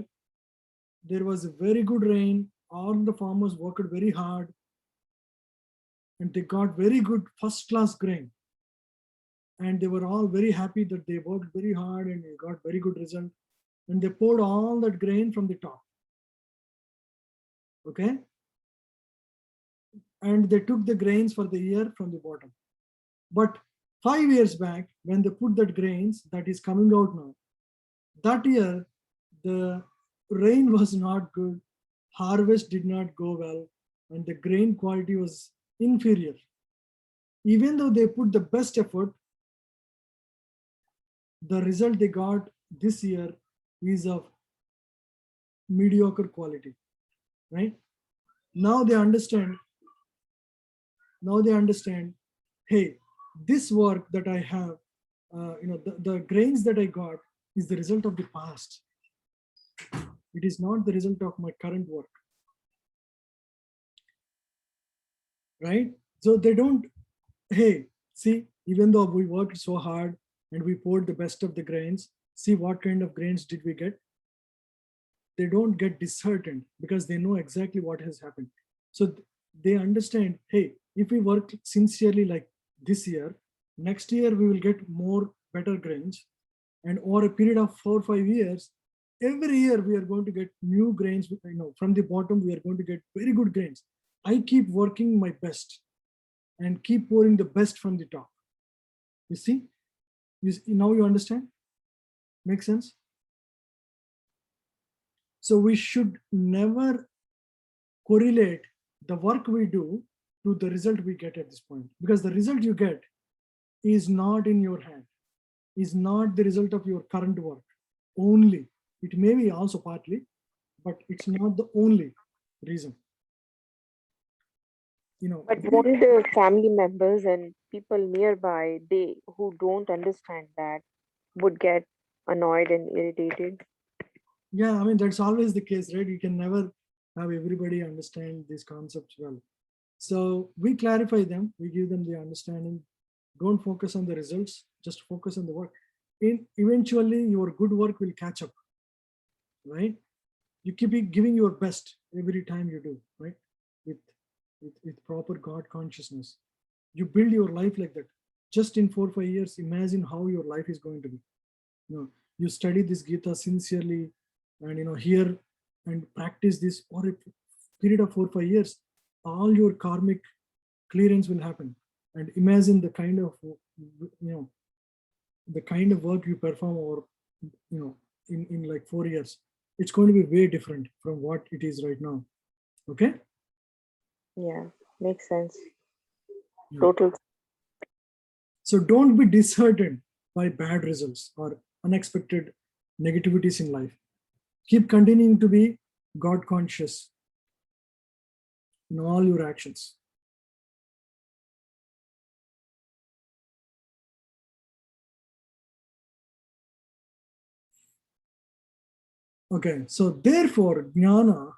Speaker 1: there was a very good rain, all the farmers worked very hard, and they got very good first-class grain. And they were all very happy that they worked very hard and they got very good result. And they poured all that grain from the top. Okay? And they took the grains for the year from the bottom. But 5 years back, when they put that grains that is coming out now, that year, the rain was not good, harvest did not go well, and the grain quality was inferior. Even though they put the best effort, the result they got this year is of mediocre quality, right? Now they understand, hey, this work that I have, the grains that I got is the result of the past. It is not the result of my current work, right? So they don't, hey, see, even though we worked so hard and we poured the best of the grains, see what kind of grains did we get? They don't get disheartened because they know exactly what has happened. So they understand, hey, if we work sincerely like this year, next year we will get more better grains. And over a period of 4 or 5 years, every year we are going to get new grains. From the bottom, we are going to get very good grains. I keep working my best and keep pouring the best from the top. You see? Now you understand? Make sense? So we should never correlate the work we do to the result we get at this point, because the result you get is not in your hand, is not the result of your current work only. It may be also partly, but it's not the only reason.
Speaker 4: But won't the family members and people nearby, they who don't understand that, would get annoyed and irritated?
Speaker 1: Yeah, I mean, that's always the case, right? You can never have everybody understand these concepts well. So we clarify them, we give them the understanding. Don't focus on the results, just focus on the work. Eventually, your good work will catch up, right? You keep giving your best every time you do, right? With proper God consciousness. You build your life like that. Just in 4 or 5 years, imagine how your life is going to be. You study this Gita sincerely and hear and practice this for a period of 4 or 5 years, all your karmic clearance will happen. And imagine the kind of work you perform over in like 4 years. It's going to be way different from what it is right now. Okay?
Speaker 4: Yeah, makes sense.
Speaker 1: Yeah.
Speaker 4: Total.
Speaker 1: So don't be disheartened by bad results or unexpected negativities in life. Keep continuing to be God conscious in all your actions. Okay, so therefore, jnana,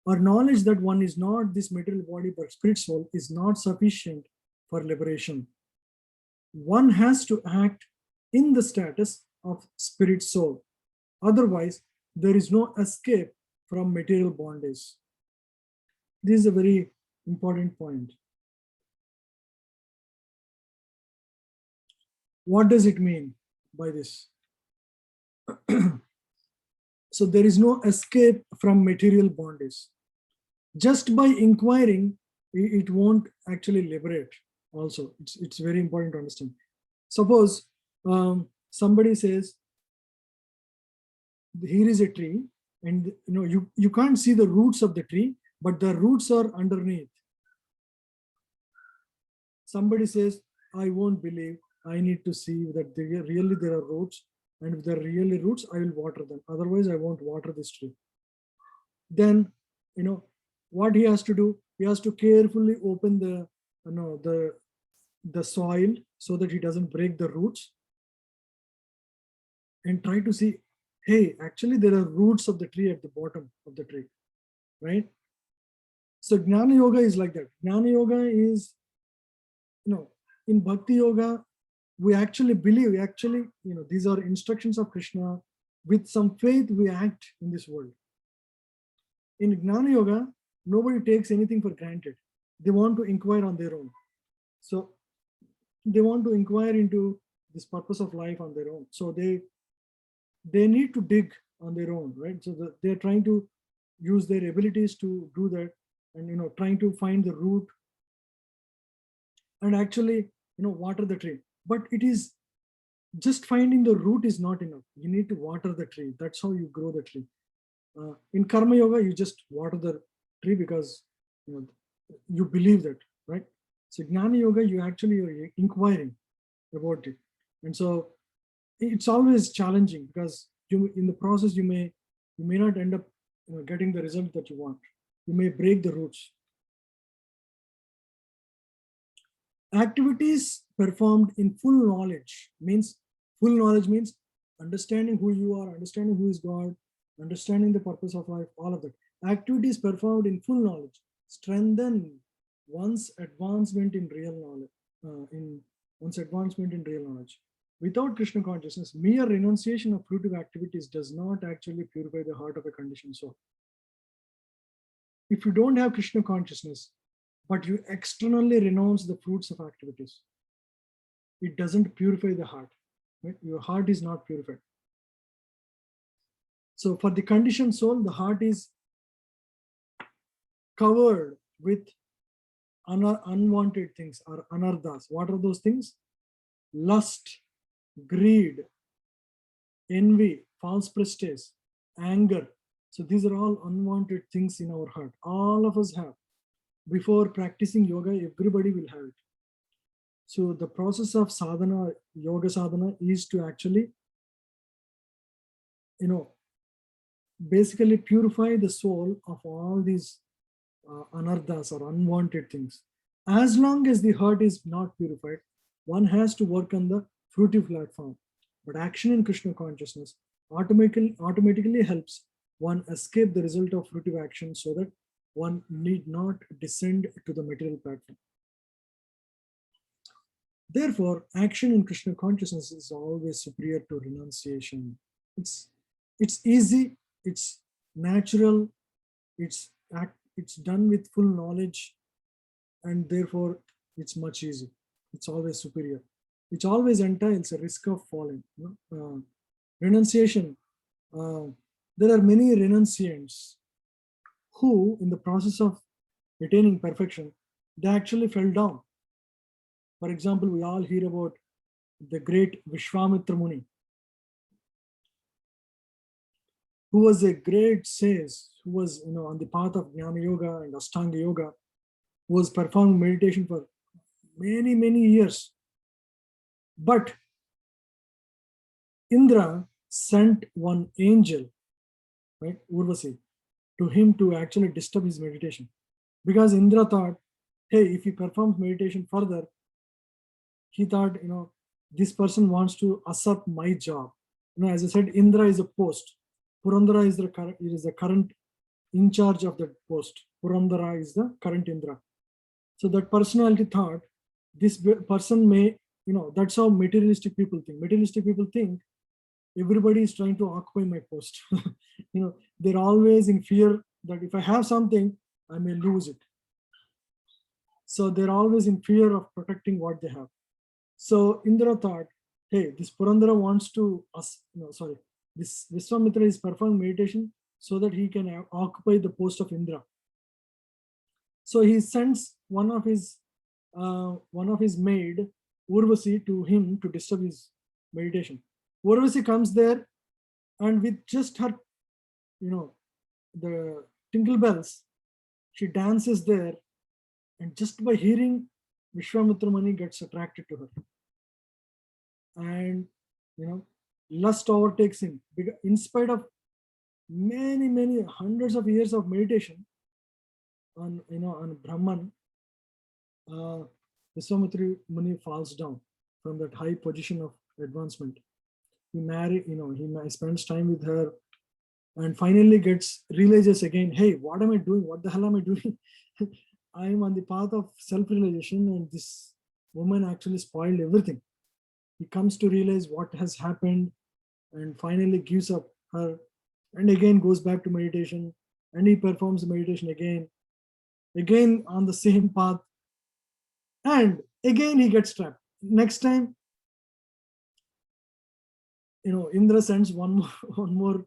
Speaker 1: or knowledge that one is not this material body but spirit soul, is not sufficient for liberation. One has to act in the status of spirit soul. Otherwise, there is no escape from material bondage. This is a very important point. What does it mean by this? So there is no escape from material bondage. Just by inquiring, it won't actually liberate. Also, it's very important to understand. Suppose somebody says, here is a tree, and you can't see the roots of the tree, but the roots are underneath. Somebody says, I won't believe, I need to see that there are roots, and if there are really roots, I will water them. Otherwise, I won't water this tree. Then, what he has to do, he has to carefully open the the soil so that he doesn't break the roots, and try to see, hey, actually there are roots of the tree at the bottom of the tree, right? So Jnana Yoga is like that. Jnana Yoga is, in Bhakti Yoga, we actually believe, these are instructions of Krishna. With some faith, we act in this world. In Jnana Yoga, nobody takes anything for granted. They want to inquire on their own. So they want to inquire into this purpose of life on their own. So they need to dig on their own, right? So they're trying to use their abilities to do that, and trying to find the root and actually water the tree. But it is just finding the root is not enough. You need to water the tree. That's how you grow the tree. In Karma Yoga, you just water the tree because you believe that, right? So Jnana Yoga, you're inquiring about it, and so it's always challenging because in the process you may not end up getting the result that you want. You may break the roots. Activities performed in full knowledge means understanding who you are, understanding who is God, understanding the purpose of life, all of that. Activities performed in full knowledge strengthen one's advancement in real knowledge. Without Krishna consciousness, mere renunciation of fruitive activities does not actually purify the heart of a conditioned soul. If you don't have Krishna consciousness, but you externally renounce the fruits of activities, it doesn't purify the heart. Right? Your heart is not purified. So for the conditioned soul, the heart is covered with unwanted things or anarthas. What are those things? Lust, greed, envy, false prestige, anger. So these are all unwanted things in our heart. All of us have. Before practicing yoga, everybody will have it. So the process of sadhana, yoga sadhana, is to actually, basically purify the soul of all these anarthas or unwanted things. As long as the heart is not purified, one has to work on the fruitive platform. But action in Krishna consciousness automatically helps one escape the result of fruitive action so that one need not descend to the material platform. Therefore, action in Krishna consciousness is always superior to renunciation. It's easy, it's natural, it's done with full knowledge, and therefore it's much easier. It's always superior. It always entails a risk of falling. Renunciation. There are many renunciants who, in the process of attaining perfection, they actually fell down. For example, we all hear about the great Vishwamitra Muni, who was a great sage, who was on the path of Jnana Yoga and Ashtanga Yoga, who was performing meditation for many, many years. But Indra sent one angel, right, Urvasi, to him to actually disturb his meditation. Because Indra thought, hey, if he performs meditation further, he thought, this person wants to usurp my job. As I said, Indra is a post. Purandara is the current in charge of that post. Purandara is the current Indra. So that personality thought, this person may, that's how materialistic people think. Materialistic people think everybody is trying to occupy my post. They're always in fear that if I have something, I may lose it. So they're always in fear of protecting what they have. So Indra thought, hey, this Purandara wants to, this Vishwamitra is performing meditation so that he can occupy the post of Indra. So he sends one of his maid, Urvasi, to him to disturb his meditation. Urvasi comes there, and with just her, the tinkle bells, she dances there, and just by hearing, Vishwamitra Muni gets attracted to her. And, lust overtakes him. In spite of many, many hundreds of years of meditation on Brahman, Vishwamitra Muni falls down from that high position of advancement. He married, he spends time with her, and finally realizes again, hey, what am I doing? What the hell am I doing? I am on the path of self-realization, and this woman actually spoiled everything. He comes to realize what has happened and finally gives up her, and again goes back to meditation, and he performs meditation again on the same path, and again he gets trapped. Next time, Indra sends one more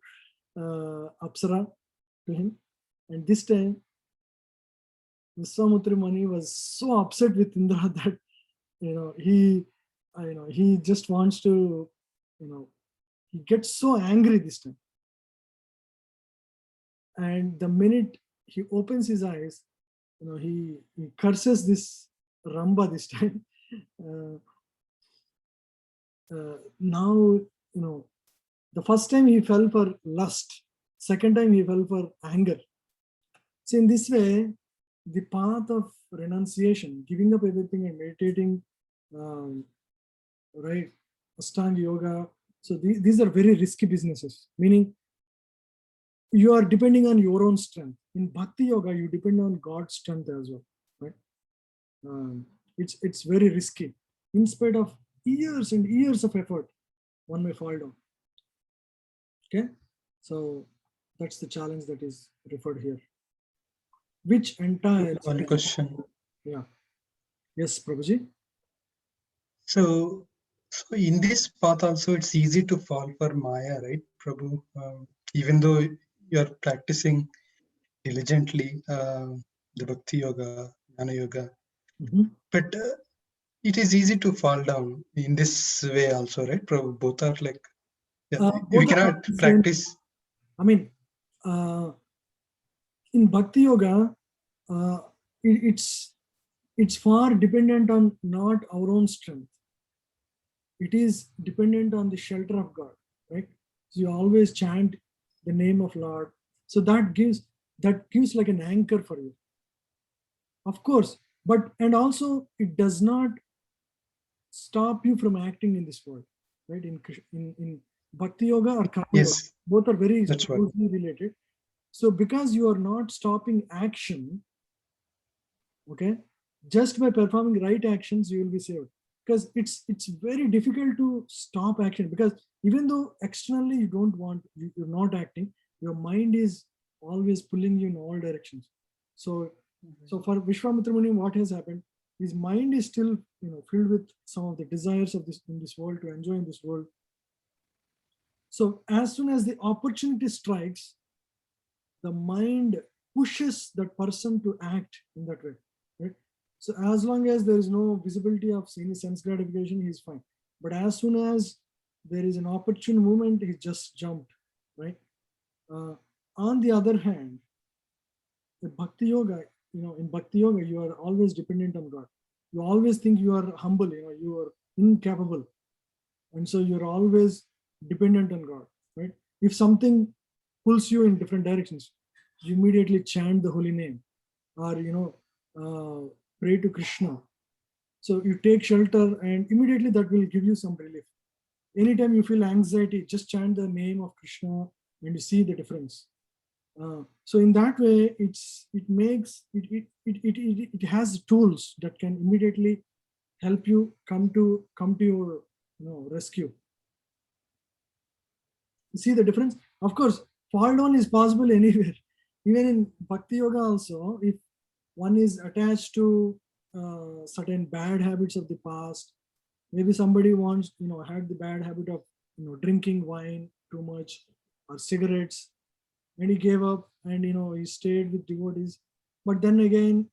Speaker 1: Apsara to him, and this time Vishwamitra Muni was so upset with Indra that he just wants to, he gets so angry this time. And the minute he opens his eyes, he curses this Ramba this time. Now, the first time he fell for lust, second time he fell for anger. So in this way, the path of renunciation, giving up everything and meditating, right, Ashtanga Yoga. So these are very risky businesses, meaning you are depending on your own strength. In Bhakti Yoga, you depend on God's strength as well, right? It's very risky. In spite of years and years of effort, one may fall down. Okay, so that's the challenge that is referred here. Which entire
Speaker 2: One question.
Speaker 1: Yeah. Yes, Prabhuji.
Speaker 2: So in this path also, it's easy to fall for Maya, right, Prabhu? Even though you're practicing diligently the Bhakti Yoga, Jnana Yoga, but it is easy to fall down in this way also, right, Prabhu? Both are like, we cannot practice.
Speaker 1: I mean, in Bhakti Yoga, it's far dependent on not our own strength. It is dependent on the shelter of God, right? So you always chant the name of Lord. So that gives like an anchor for you. Of course, and also it does not stop you from acting in this world, right? In Bhakti Yoga or Karma Yoga, both are very closely related. So because you are not stopping action, okay, just by performing right actions, you will be saved. Because it's very difficult to stop action, because even though externally you don't want, you're not acting, your mind is always pulling you in all directions. So for Vishwamitra Muni, what has happened? His mind is still filled with some of the desires of in this world, to enjoy in this world. So as soon as the opportunity strikes, the mind pushes that person to act in that way, right? So as long as there is no visibility of any sense gratification, he's fine. But as soon as there is an opportune moment, he just jumped, right? On the other hand, the Bhakti Yoga, in Bhakti Yoga, you are always dependent on God. You always think you are humble, you are incapable. And so you're always dependent on God, right? If something pulls you in different directions, you immediately chant the holy name, or pray to Krishna. So you take shelter, and immediately that will give you some relief. Anytime you feel anxiety, just chant the name of Krishna and you see the difference. So in that way, it has tools that can immediately help you come to your rescue. You see the difference? Of course, fall down is possible anywhere. Even in Bhakti Yoga also, if one is attached to certain bad habits of the past, maybe somebody wants, had the bad habit of, drinking wine too much or cigarettes, and he gave up, and, he stayed with devotees. But then again,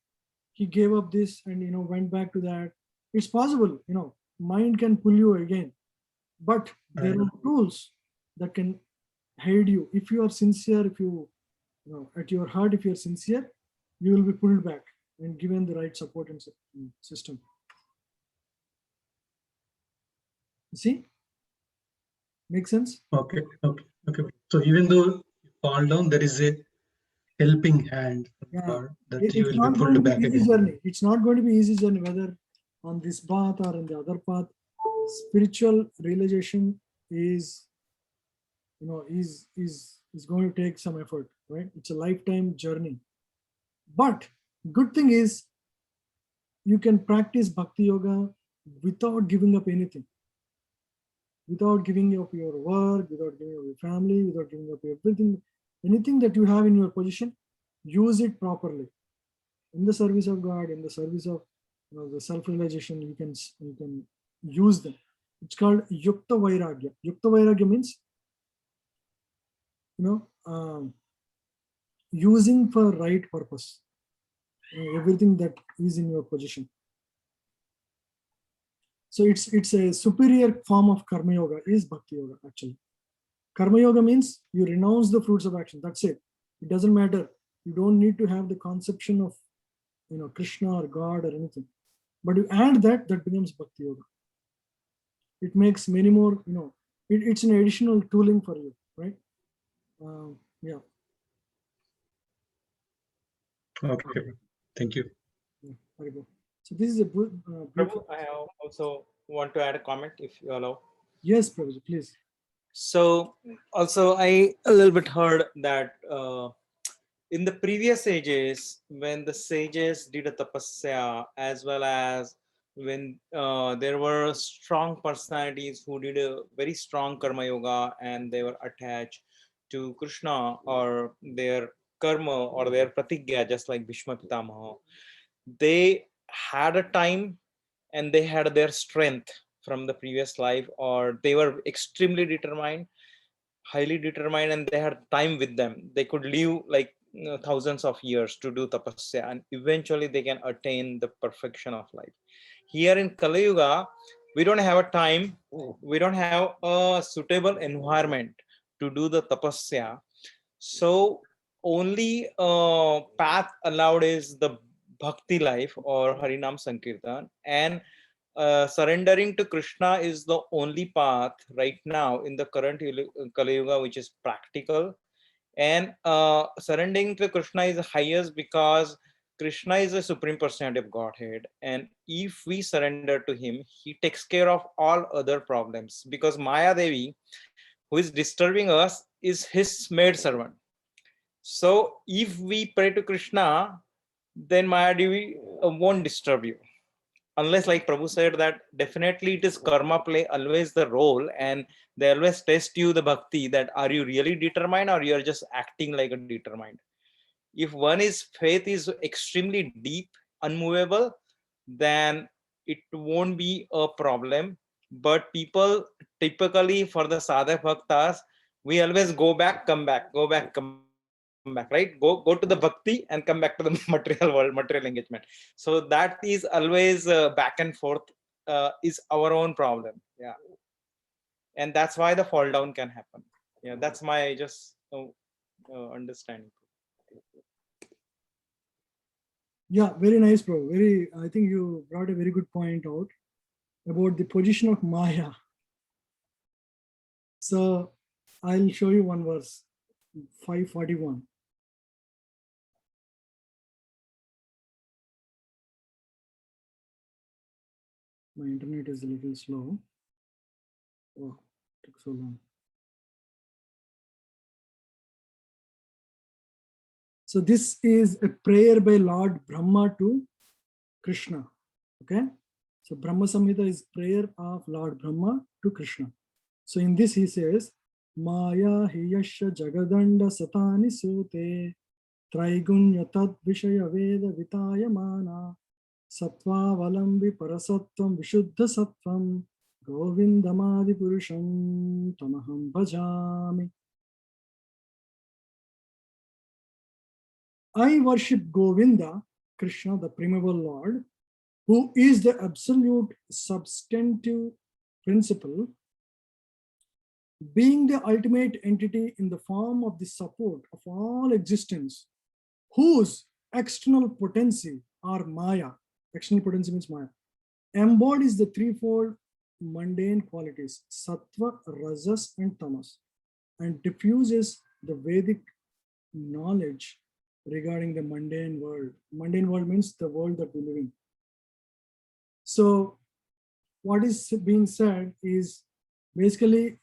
Speaker 1: he gave up this and, went back to that. It's possible, mind can pull you again. But there are tools that can aid you. If you are sincere, if at your heart, if you're sincere, you will be pulled back and given the right support and system. See? Make sense?
Speaker 2: Okay. So even though you fall down, there is a helping hand from God that you will be pulled back again.
Speaker 1: It's not going to be easy journey, whether on this path or in the other path. Spiritual realization is, is going to take some effort, right? It's a lifetime journey. But good thing is you can practice bhakti yoga without giving up anything, without giving up your work, without giving up your family, without giving up everything, anything that you have in your position, use it properly in the service of God, in the service of the self-realization. You can use them. It's called yukta vairagya. Yukta vairagya means using for right purpose everything that is in your position. So it's a superior form of karma yoga is bhakti yoga actually. Karma yoga means you renounce the fruits of action. That's it. It doesn't matter. You don't need to have the conception of Krishna or God or anything. But you add that becomes bhakti yoga. It makes many more, it's an additional tooling for you, right? Yeah.
Speaker 2: Okay, thank you.
Speaker 1: Yeah, very good. So this is a good.
Speaker 5: Prabhu, I also want to add a comment if you allow.
Speaker 1: Yes, Prabhu, please.
Speaker 5: So also I a little bit heard that in the previous ages, when the sages did a tapasya, as well as when there were strong personalities who did a very strong karma yoga and they were attached to Krishna or their karma or their pratigya, just like Bhishma Pitamaha, they had a time and they had their strength from the previous life, or they were extremely determined, highly determined, and they had time with them. They could live like thousands of years to do tapasya, and eventually they can attain the perfection of life. Here in Kali Yuga, we don't have a time, we don't have a suitable environment to do the tapasya. So only path allowed is the bhakti life or Harinam Sankirtan, and surrendering to Krishna is the only path right now in the current Kali Yuga which is practical. And surrendering to Krishna is the highest because Krishna is the Supreme Personality of Godhead, and if we surrender to him, he takes care of all other problems, because Maya Devi, who is disturbing us, is his maid servant. So if we pray to Krishna, then Maya Devi won't disturb you. Unless, like Prabhu said, that definitely it is karma play always the role, and they always test you the bhakti, that are you really determined or you are just acting like a determined. If one is faith is extremely deep, unmovable, then it won't be a problem. But people typically for the sadhak bhaktas, we always go back, come back, go back, come back, right? Go to the bhakti and come back to the material world, material engagement. So that is always back and forth, is our own problem. Yeah, and that's why the fall down can happen. Yeah, that's my just understanding.
Speaker 1: Yeah, very nice, bro. I think you brought a very good point out about the position of Maya. So I'll show you one verse, 541. My internet is a little slow. Oh, took so long. So this is a prayer by Lord Brahma to Krishna. Okay. So Brahma Samhita is prayer of Lord Brahma to Krishna. So in this he says, Maya hiyasya jagadanda satani sute traigunya tad vishaya veda vitaya mana sattva valambi parasatvam vishuddha sattvam govindamadi purusham tamaham bhajami. I worship Govinda, Krishna, the primeval Lord, who is the absolute substantive principle, being the ultimate entity in the form of the support of all existence, whose external potency or Maya, external potency means Maya, embodies the threefold mundane qualities, sattva, rajas, and tamas, and diffuses the Vedic knowledge regarding the mundane world. Mundane world means the world that we live in. So what is being said is basically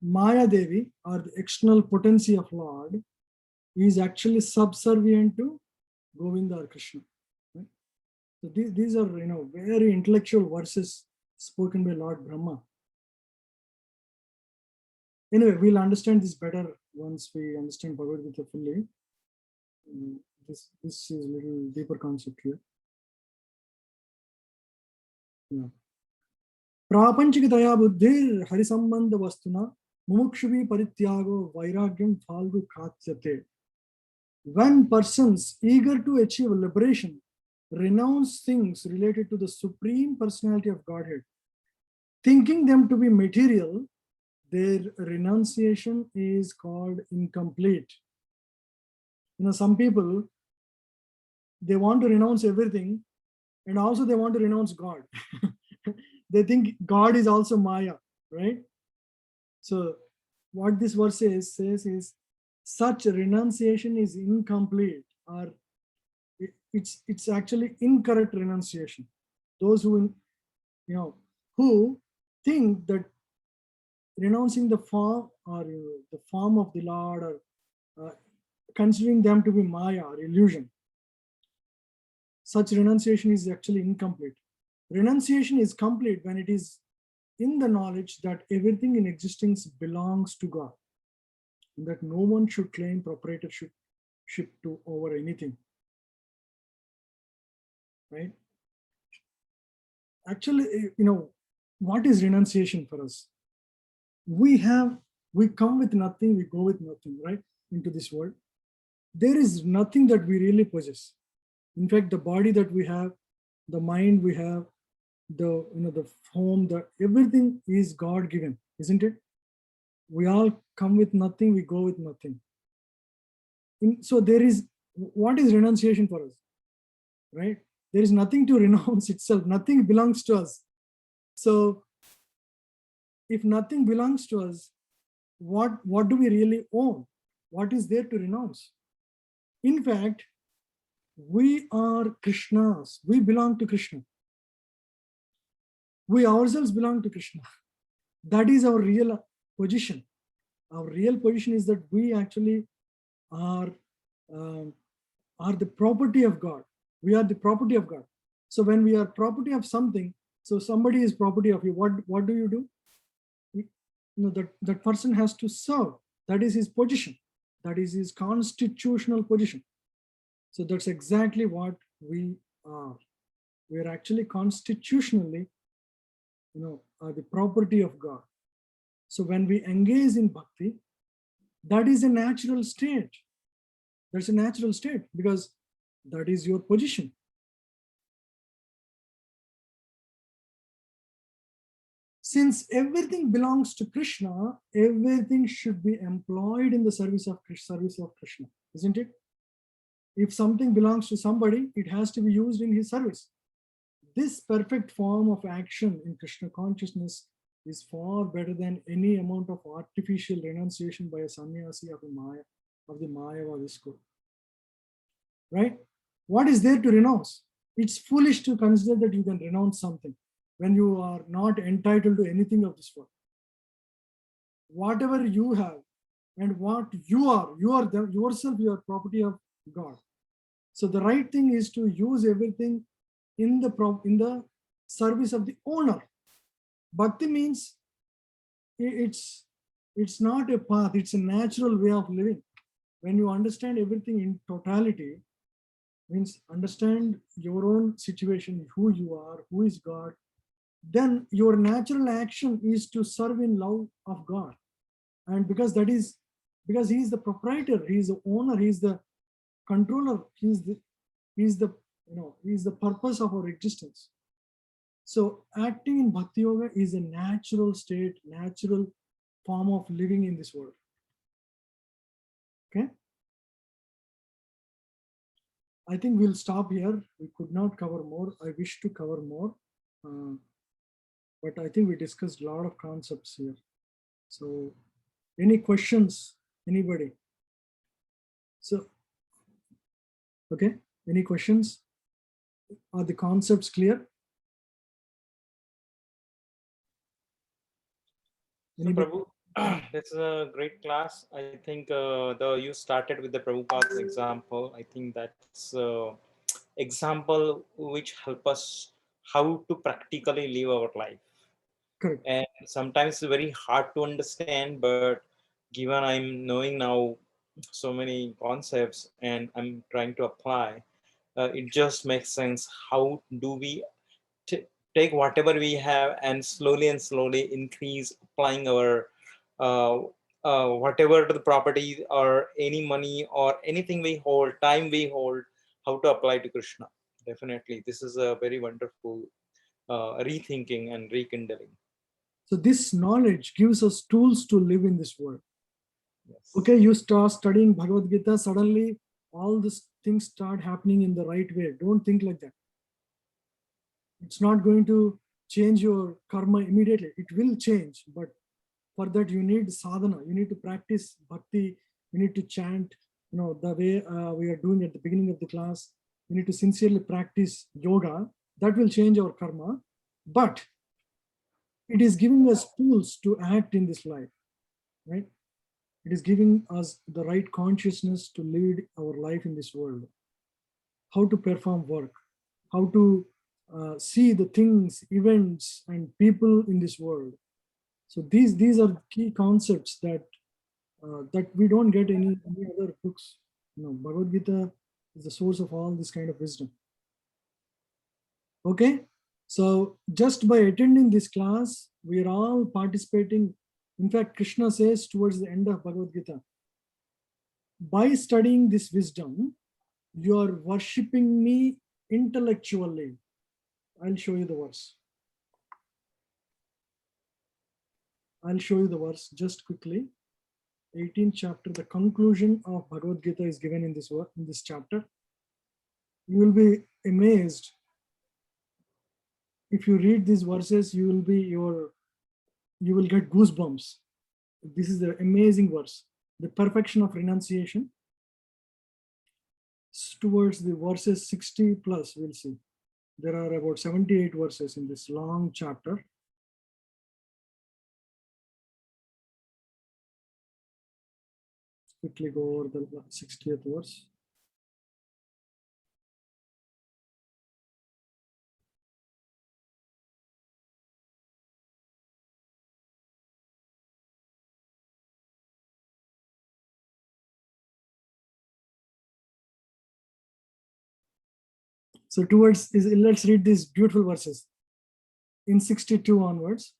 Speaker 1: Maya Devi, or the external potency of Lord, is actually subservient to Govinda or Krishna. Right? So these are, very intellectual verses spoken by Lord Brahma. Anyway, we'll understand this better once we understand Bhagavad Gita fully. This is a little deeper concept here. Yeah. Prapanchikataya buddhir harisambandha vastuna mumukshuvi parityago vairagyam phalgu khatyate. When persons eager to achieve liberation renounce things related to the Supreme Personality of Godhead, thinking them to be material, their renunciation is called incomplete. Some people, they want to renounce everything, and also they want to renounce God. They think God is also Maya, right? So what this verse says is such renunciation is incomplete, or it's actually incorrect renunciation. Those who think that renouncing the form or the form of the Lord, or considering them to be Maya or illusion, such renunciation is actually incomplete. Renunciation is complete when it is in the knowledge that everything in existence belongs to God, and that no one should claim proprietorship to over anything. Right? Actually, what is renunciation for us? We come with nothing, we go with nothing, right? Into this world. There is nothing that we really possess. In fact, the body that we have, the mind we have, the form, everything is God given, isn't it? We all come with nothing, we go with nothing. So what is renunciation for us? Right? There is nothing to renounce itself. Nothing belongs to us. So if nothing belongs to us, what do we really own? What is there to renounce? In fact, we are Krishna's. We belong to Krishna. We ourselves belong to Krishna. That is our real position. Our real position is that we actually are the property of God. We are the property of God. So when we are property of something, so somebody is property of you, what do you do? That person has to serve. That is his position. That is his constitutional position. So that's exactly what we are. We are actually constitutionally, the property of God. So when we engage in bhakti, that is a natural state. That's a natural state because that is your position. Since everything belongs to Krishna, everything should be employed in the service of Krishna, isn't it? If something belongs to somebody, it has to be used in his service. This perfect form of action in Krishna consciousness is far better than any amount of artificial renunciation by a sannyasi of the Mayavadi school. Right? What is there to renounce? It's foolish to consider that you can renounce something when you are not entitled to anything of this world. Whatever you have and what you are yourself, you are property of God. So the right thing is to use everything in the service of the owner. Bhakti means it's not a path, it's a natural way of living. When you understand everything in totality, means understand your own situation, who you are, who is God, then your natural action is to serve in love of God. And because he is the proprietor, he is the owner, he is the controller, he is the purpose of our existence. So acting in bhakti yoga is a natural state, natural form of living in this world. Okay. I think we'll stop here. We could not cover more. I wish to cover more. But I think we discussed a lot of concepts here. So any questions, anybody? So, okay, any questions? Are the concepts clear?
Speaker 5: So
Speaker 1: Anybody?
Speaker 5: Prabhu, this is a great class. I think you started with the Prabhupada's example. I think that's example which help us how to practically live our life.
Speaker 1: Correct.
Speaker 5: And sometimes it's very hard to understand, but given I'm knowing now so many concepts and I'm trying to apply, it just makes sense. How do we take whatever we have and slowly increase applying our uh, whatever the property or any money or anything we hold, time we hold, how to apply to Krishna. Definitely, this is a very wonderful rethinking and rekindling.
Speaker 1: So this knowledge gives us tools to live in this world.
Speaker 5: Yes.
Speaker 1: Okay, you start studying Bhagavad Gita, suddenly all these things start happening in the right way. Don't think like that. It's not going to change your karma immediately. It will change, but for that you need sadhana. You need to practice bhakti. You need to chant, the way we are doing at the beginning of the class. You need to sincerely practice yoga. That will change our karma. But it is giving us tools to act in this life, right? It is giving us the right consciousness to lead our life in this world, how to perform work, how to see the things, events, and people in this world. So these are key concepts that we don't get any other books. Bhagavad Gita is the source of all this kind of wisdom. Okay, so just by attending this class, we are all participating. In fact, Krishna says towards the end of Bhagavad Gita, by studying this wisdom, you are worshipping me intellectually. I'll show you the verse. I'll show you the verse just quickly. 18th chapter, the conclusion of Bhagavad Gita is given in this chapter. You will be amazed. If you read these verses, you will get goosebumps. This is the amazing verse. The perfection of renunciation. Towards the verses 60 plus, we'll see. There are about 78 verses in this long chapter. Quickly go over the 60th verse. So let's read these beautiful verses. In 62 onwards,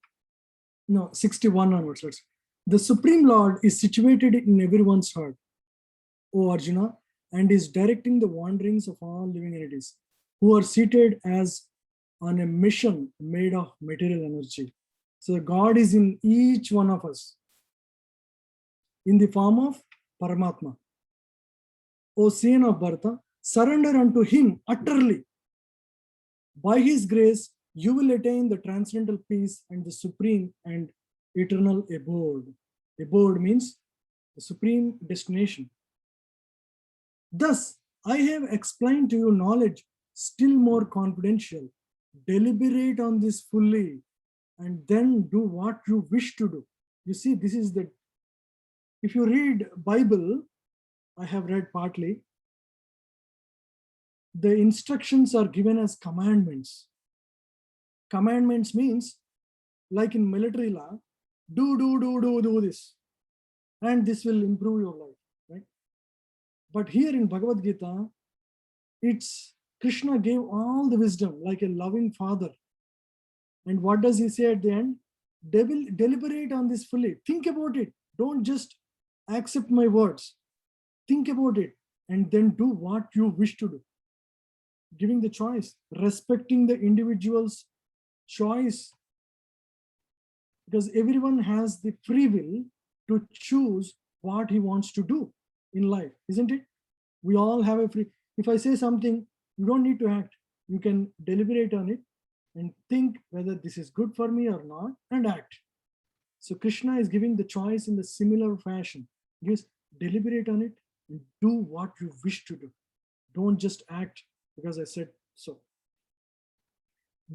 Speaker 1: no, 61 onwards. The Supreme Lord is situated in everyone's heart, O Arjuna, and is directing the wanderings of all living entities who are seated as on a mission made of material energy. So God is in each one of us in the form of Paramatma. O son of Bharata, surrender unto him utterly. By his grace, you will attain the transcendental peace and the supreme and eternal abode. Abode means the supreme destination. Thus, I have explained to you knowledge still more confidential. Deliberate on this fully and then do what you wish to do. You see, this is the, if you read Bible, I have read partly, the instructions are given as commandments. Commandments means, like in military law, do this, and this will improve your life, right? But here in Bhagavad Gita, it's Krishna gave all the wisdom like a loving father. And what does he say at the end? Deliberate on this fully. Think about it. Don't just accept my words. Think about it and then do what you wish to do. Giving the choice, respecting the individual's choice, because everyone has the free will to choose what he wants to do in life, isn't it? We all have a free, if I say something, you don't need to act. You can deliberate on it and think whether this is good for me or not and act. So Krishna is giving the choice in the similar fashion. Just deliberate on it and do what you wish to do. Don't just act because I said so.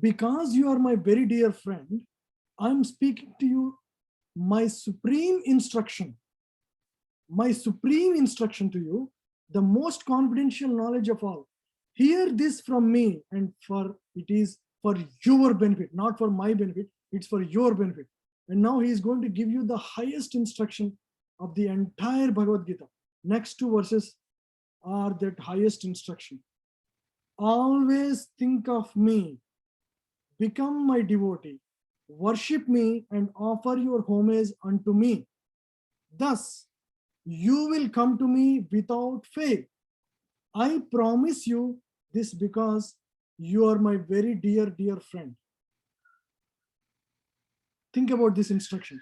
Speaker 1: Because you are my very dear friend, I'm speaking to you my supreme instruction to you, the most confidential knowledge of all. Hear this from me, and it is for your benefit, not for my benefit, it's for your benefit. And now he is going to give you the highest instruction of the entire Bhagavad Gita. Next two verses are that highest instruction. Always think of me, become my devotee, worship me, and offer your homage unto me. Thus, you will come to me without fail. I promise you this because you are my very dear, dear friend. Think about this instruction.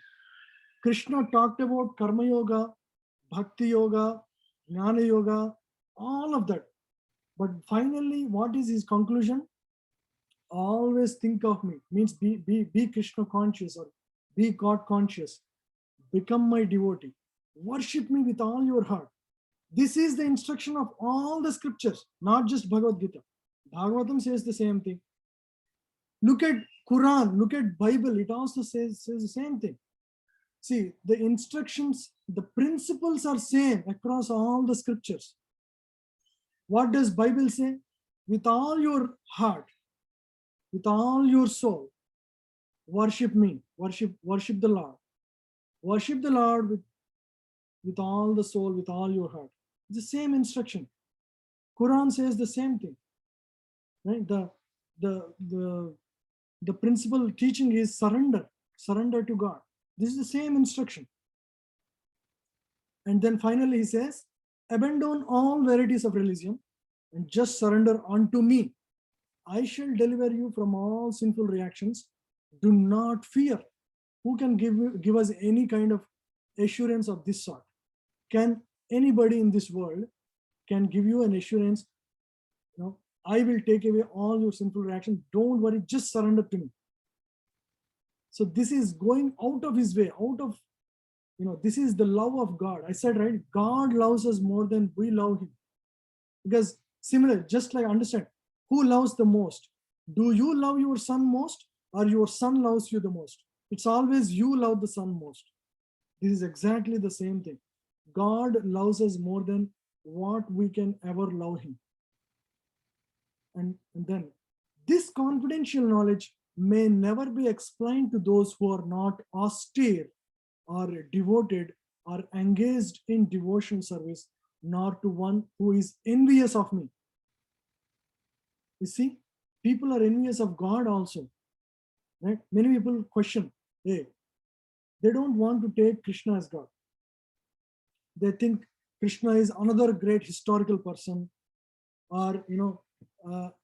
Speaker 1: Krishna talked about Karma Yoga, Bhakti Yoga, Jnana Yoga, all of that. But finally, what is his conclusion? Always think of me, means be Krishna conscious or be God conscious. Become my devotee. Worship me with all your heart. This is the instruction of all the scriptures, not just Bhagavad Gita. Bhagavatam says the same thing. Look at Quran, look at Bible, it also says the same thing. See, the instructions, the principles are same across all the scriptures. What does Bible say? With all your heart, with all your soul, worship me, worship the Lord. Worship the Lord with all the soul, with all your heart. It's the same instruction. Quran says the same thing. Right? The principal teaching is surrender to God. This is the same instruction. And then finally he says, abandon all varieties of religion and just surrender unto me. I shall deliver you from all sinful reactions. Do not fear. Who can give us any kind of assurance of this sort? Can anybody in this world can give you an assurance, I will take away all your sinful reactions. Don't worry, just surrender to me. So this is going out of his way, this is the love of God. I said, right, God loves us more than we love him. Because similar, just like understand, who loves the most? Do you love your son most, or your son loves you the most? It's always you love the son most. This is exactly the same thing. God loves us more than what we can ever love him. And then this confidential knowledge may never be explained to those who are not austere or devoted or engaged in devotion service, nor to one who is envious of me. You see, people are envious of God also. Right? Many people question, hey, they don't want to take Krishna as God. They think Krishna is another great historical person, or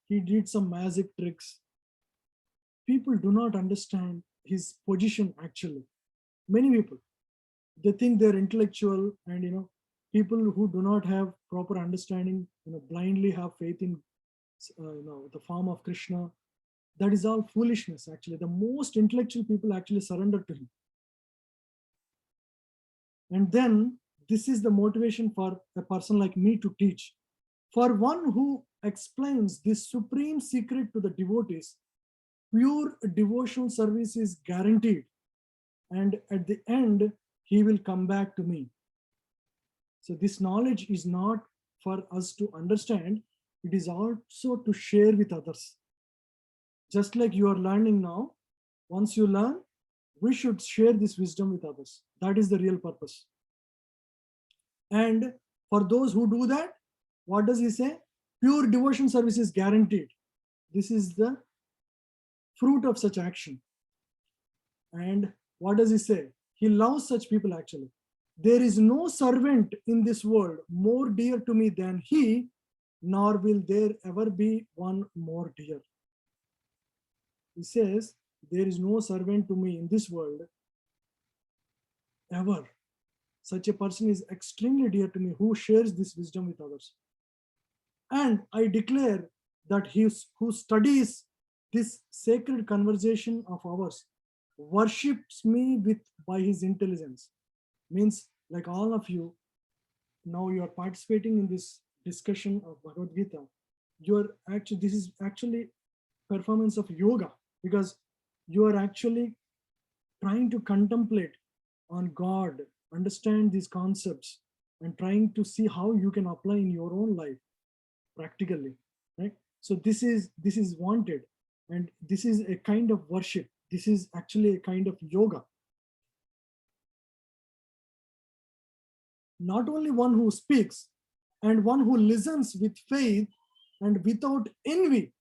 Speaker 1: he did some magic tricks. People do not understand his position actually. Many people, they think they're intellectual, and people who do not have proper understanding, blindly have faith in the form of Krishna. That is all foolishness actually. The most intellectual people actually surrender to him. And then this is the motivation for a person like me to teach. For one who explains this supreme secret to the devotees, pure devotional service is guaranteed. And at the end, he will come back to me. So this knowledge is not for us to understand, it is also to share with others. Just like you are learning now, once you learn, we should share this wisdom with others. That is the real purpose. And for those who do that, what does he say? Pure devotion service is guaranteed. This is the fruit of such action. And what does he say? He loves such people actually. There is no servant in this world more dear to me than he, nor will there ever be one more dear. He says, there is no servant to me in this world ever. Such a person is extremely dear to me who shares this wisdom with others. And I declare that he who studies this sacred conversation of ours worships me by his intelligence. Means like all of you, now you are participating in this discussion of Bhagavad Gita. This is actually performance of yoga, because you are actually trying to contemplate on God, understand these concepts, and trying to see how you can apply in your own life practically, right? So this is wanted, and this is a kind of worship. This is actually a kind of yoga. Not only one who speaks, and one who listens with faith and without envy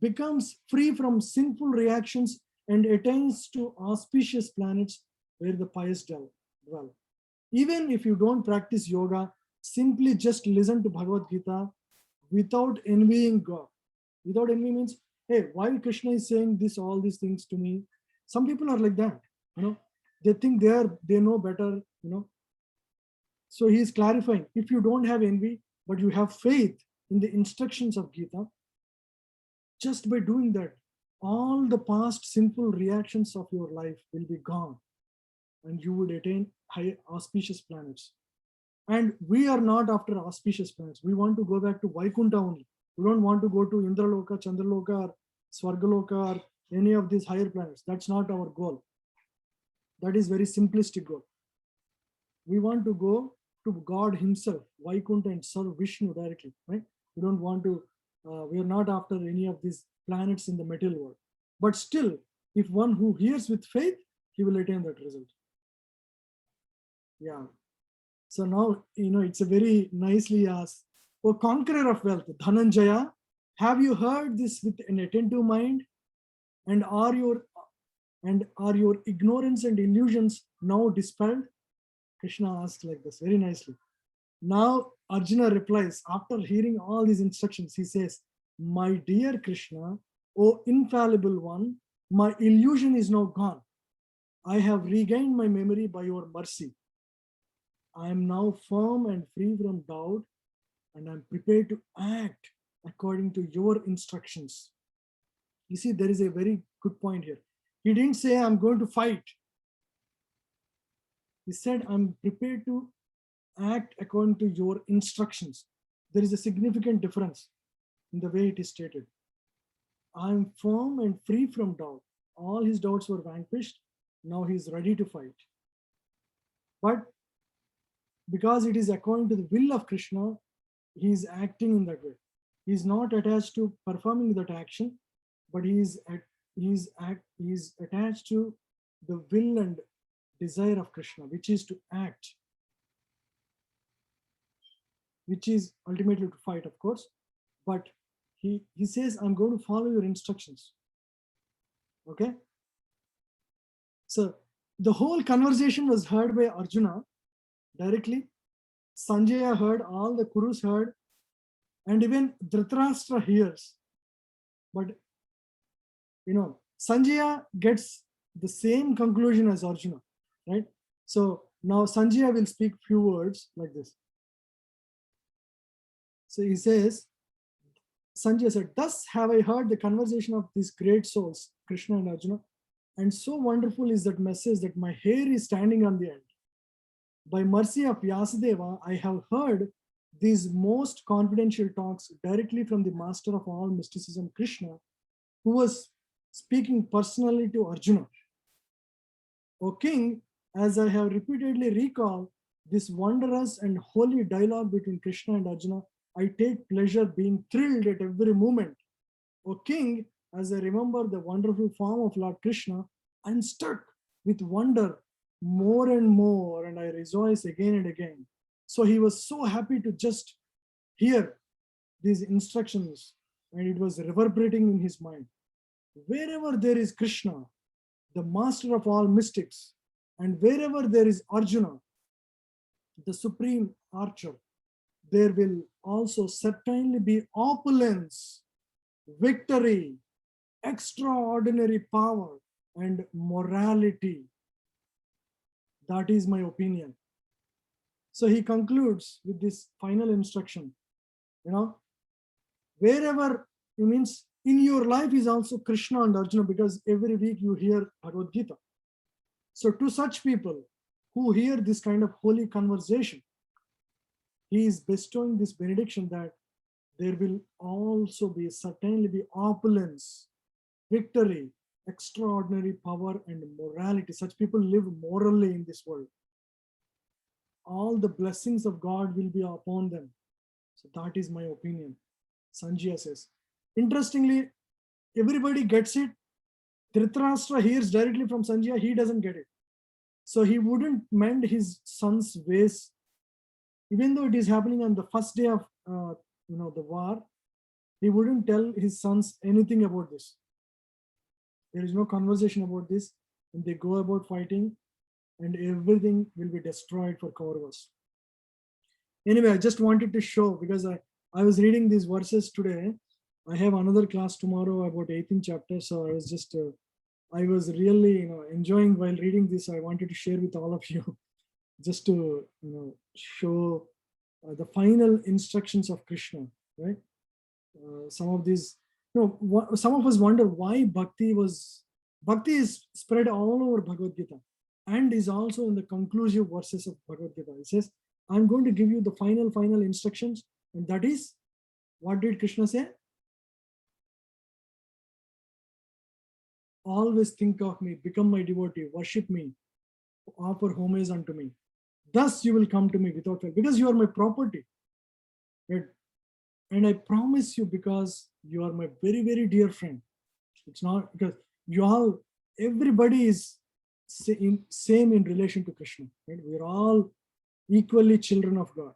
Speaker 1: becomes free from sinful reactions and attains to auspicious planets where the pious dwell. Even if you don't practice yoga, simply just listen to Bhagavad Gita without envying God. Without envy means, hey, why Krishna is saying this, all these things to me? Some people are like that, they think they know better, So he is clarifying, if you don't have envy, but you have faith in the instructions of Gita, just by doing that, all the past sinful reactions of your life will be gone, and you would attain high auspicious planets. And we are not after auspicious planets. We want to go back to Vaikuntha only. We don't want to go to Indraloka, Chandraloka, or Swargaloka, or any of these higher planets. That's not our goal. That is very simplistic goal. We want to go to God himself, Vaikuntha, and serve Vishnu directly, right? We don't want to, we are not after any of these planets in the material world. But still, if one who hears with faith, he will attain that result. Yeah. So now, it's a very nicely asked, O conqueror of wealth, Dhananjaya, have you heard this with an attentive mind? And are your ignorance and illusions now dispelled? Krishna asks like this, very nicely. Now Arjuna replies, after hearing all these instructions, he says, my dear Krishna, O infallible one, my illusion is now gone. I have regained my memory by your mercy. I am now firm and free from doubt, and I'm prepared to act according to your instructions. You see, there is a very good point here. He didn't say, I'm going to fight. He said, I'm prepared to act according to your instructions. There is a significant difference in the way it is stated. I'm firm and free from doubt. All his doubts were vanquished. Now he is ready to fight. But because it is according to the will of Krishna, he is acting in that way. He is not attached to performing that action, but he is attached to the will and desire of Krishna, which is to act, which is ultimately to fight, of course. But he says, I'm going to follow your instructions. Okay. So the whole conversation was heard by Arjuna directly. Sanjaya heard, all the Kurus heard, and even Dhritarashtra hears. But, Sanjaya gets the same conclusion as Arjuna, right? So now Sanjaya will speak few words like this. So he says, Sanjaya said, thus have I heard the conversation of these great souls, Krishna and Arjuna, and so wonderful is that message that my hair is standing on the end. By mercy of Vyasadeva, I have heard these most confidential talks directly from the master of all mysticism, Krishna, who was speaking personally to Arjuna. O king, as I have repeatedly recalled this wondrous and holy dialogue between Krishna and Arjuna, I take pleasure being thrilled at every moment. O king, as I remember the wonderful form of Lord Krishna, I'm struck with wonder more and more, and I rejoice again and again. So he was so happy to just hear these instructions, and it was reverberating in his mind. Wherever there is Krishna, the master of all mystics, and wherever there is Arjuna, the supreme archer, there will also certainly be opulence, victory, extraordinary power, and morality. That is my opinion. So he concludes with this final instruction. Wherever, it means in your life is also Krishna and Arjuna, because every week you hear Bhagavad Gita. So to such people who hear this kind of holy conversation, he is bestowing this benediction that there will also be certainly be opulence, victory, extraordinary power, and morality. Such people live morally in this world. All the blessings of God will be upon them. So that is my opinion. Sanjaya says. Interestingly, everybody gets it. Dhritarashtra hears directly from Sanjaya, he doesn't get it. So he wouldn't mend his son's ways, even though it is happening on the first day of the war. He wouldn't tell his sons anything about this. There is no conversation about this, and they go about fighting, and everything will be destroyed for Kauravas. Anyway, I just wanted to show, because I was reading these verses today. I have another class tomorrow about 18th chapter, so I was just I was really enjoying while reading this. I wanted to share with all of you, just to show the final instructions of Krishna, right? Some of these, some of us wonder why bhakti is spread all over Bhagavad Gita, and is also in the conclusive verses of Bhagavad Gita. It says, I'm going to give you the final instructions, and that is, what did Krishna say? Always think of me, become my devotee, worship me, offer homage unto me. Thus you will come to me without fail, because you are my property. Right? And I promise you, because you are my very, very dear friend. It's not because everybody is same in relation to Krishna. Right? We're all equally children of God.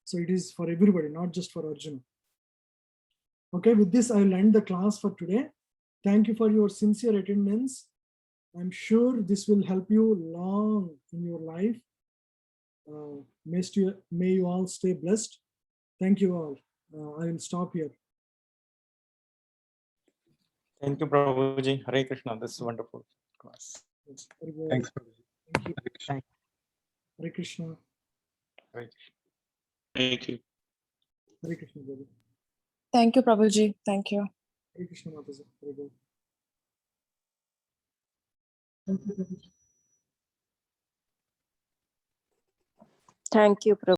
Speaker 1: So it is for everybody, not just for Arjuna. Okay, with this, I will end the class for today. Thank you for your sincere attendance. I'm sure this will help you long in your life. May you all stay blessed. Thank you all. I will stop here.
Speaker 5: Thank you, Prabhuji. Hare Krishna. This is wonderful class.
Speaker 2: Thanks, Prabhu.
Speaker 1: Thank you.
Speaker 2: Thank
Speaker 1: Hare Krishna.
Speaker 5: Hare Krishna.
Speaker 3: Thank you.
Speaker 1: Hare Krishna, brother.
Speaker 6: Thank you, Prabhuji. Thank you.
Speaker 1: Hare Krishna, Mataji. Hare Krishna. Thank you, Prabhuji.
Speaker 4: Thank you, Prabhu.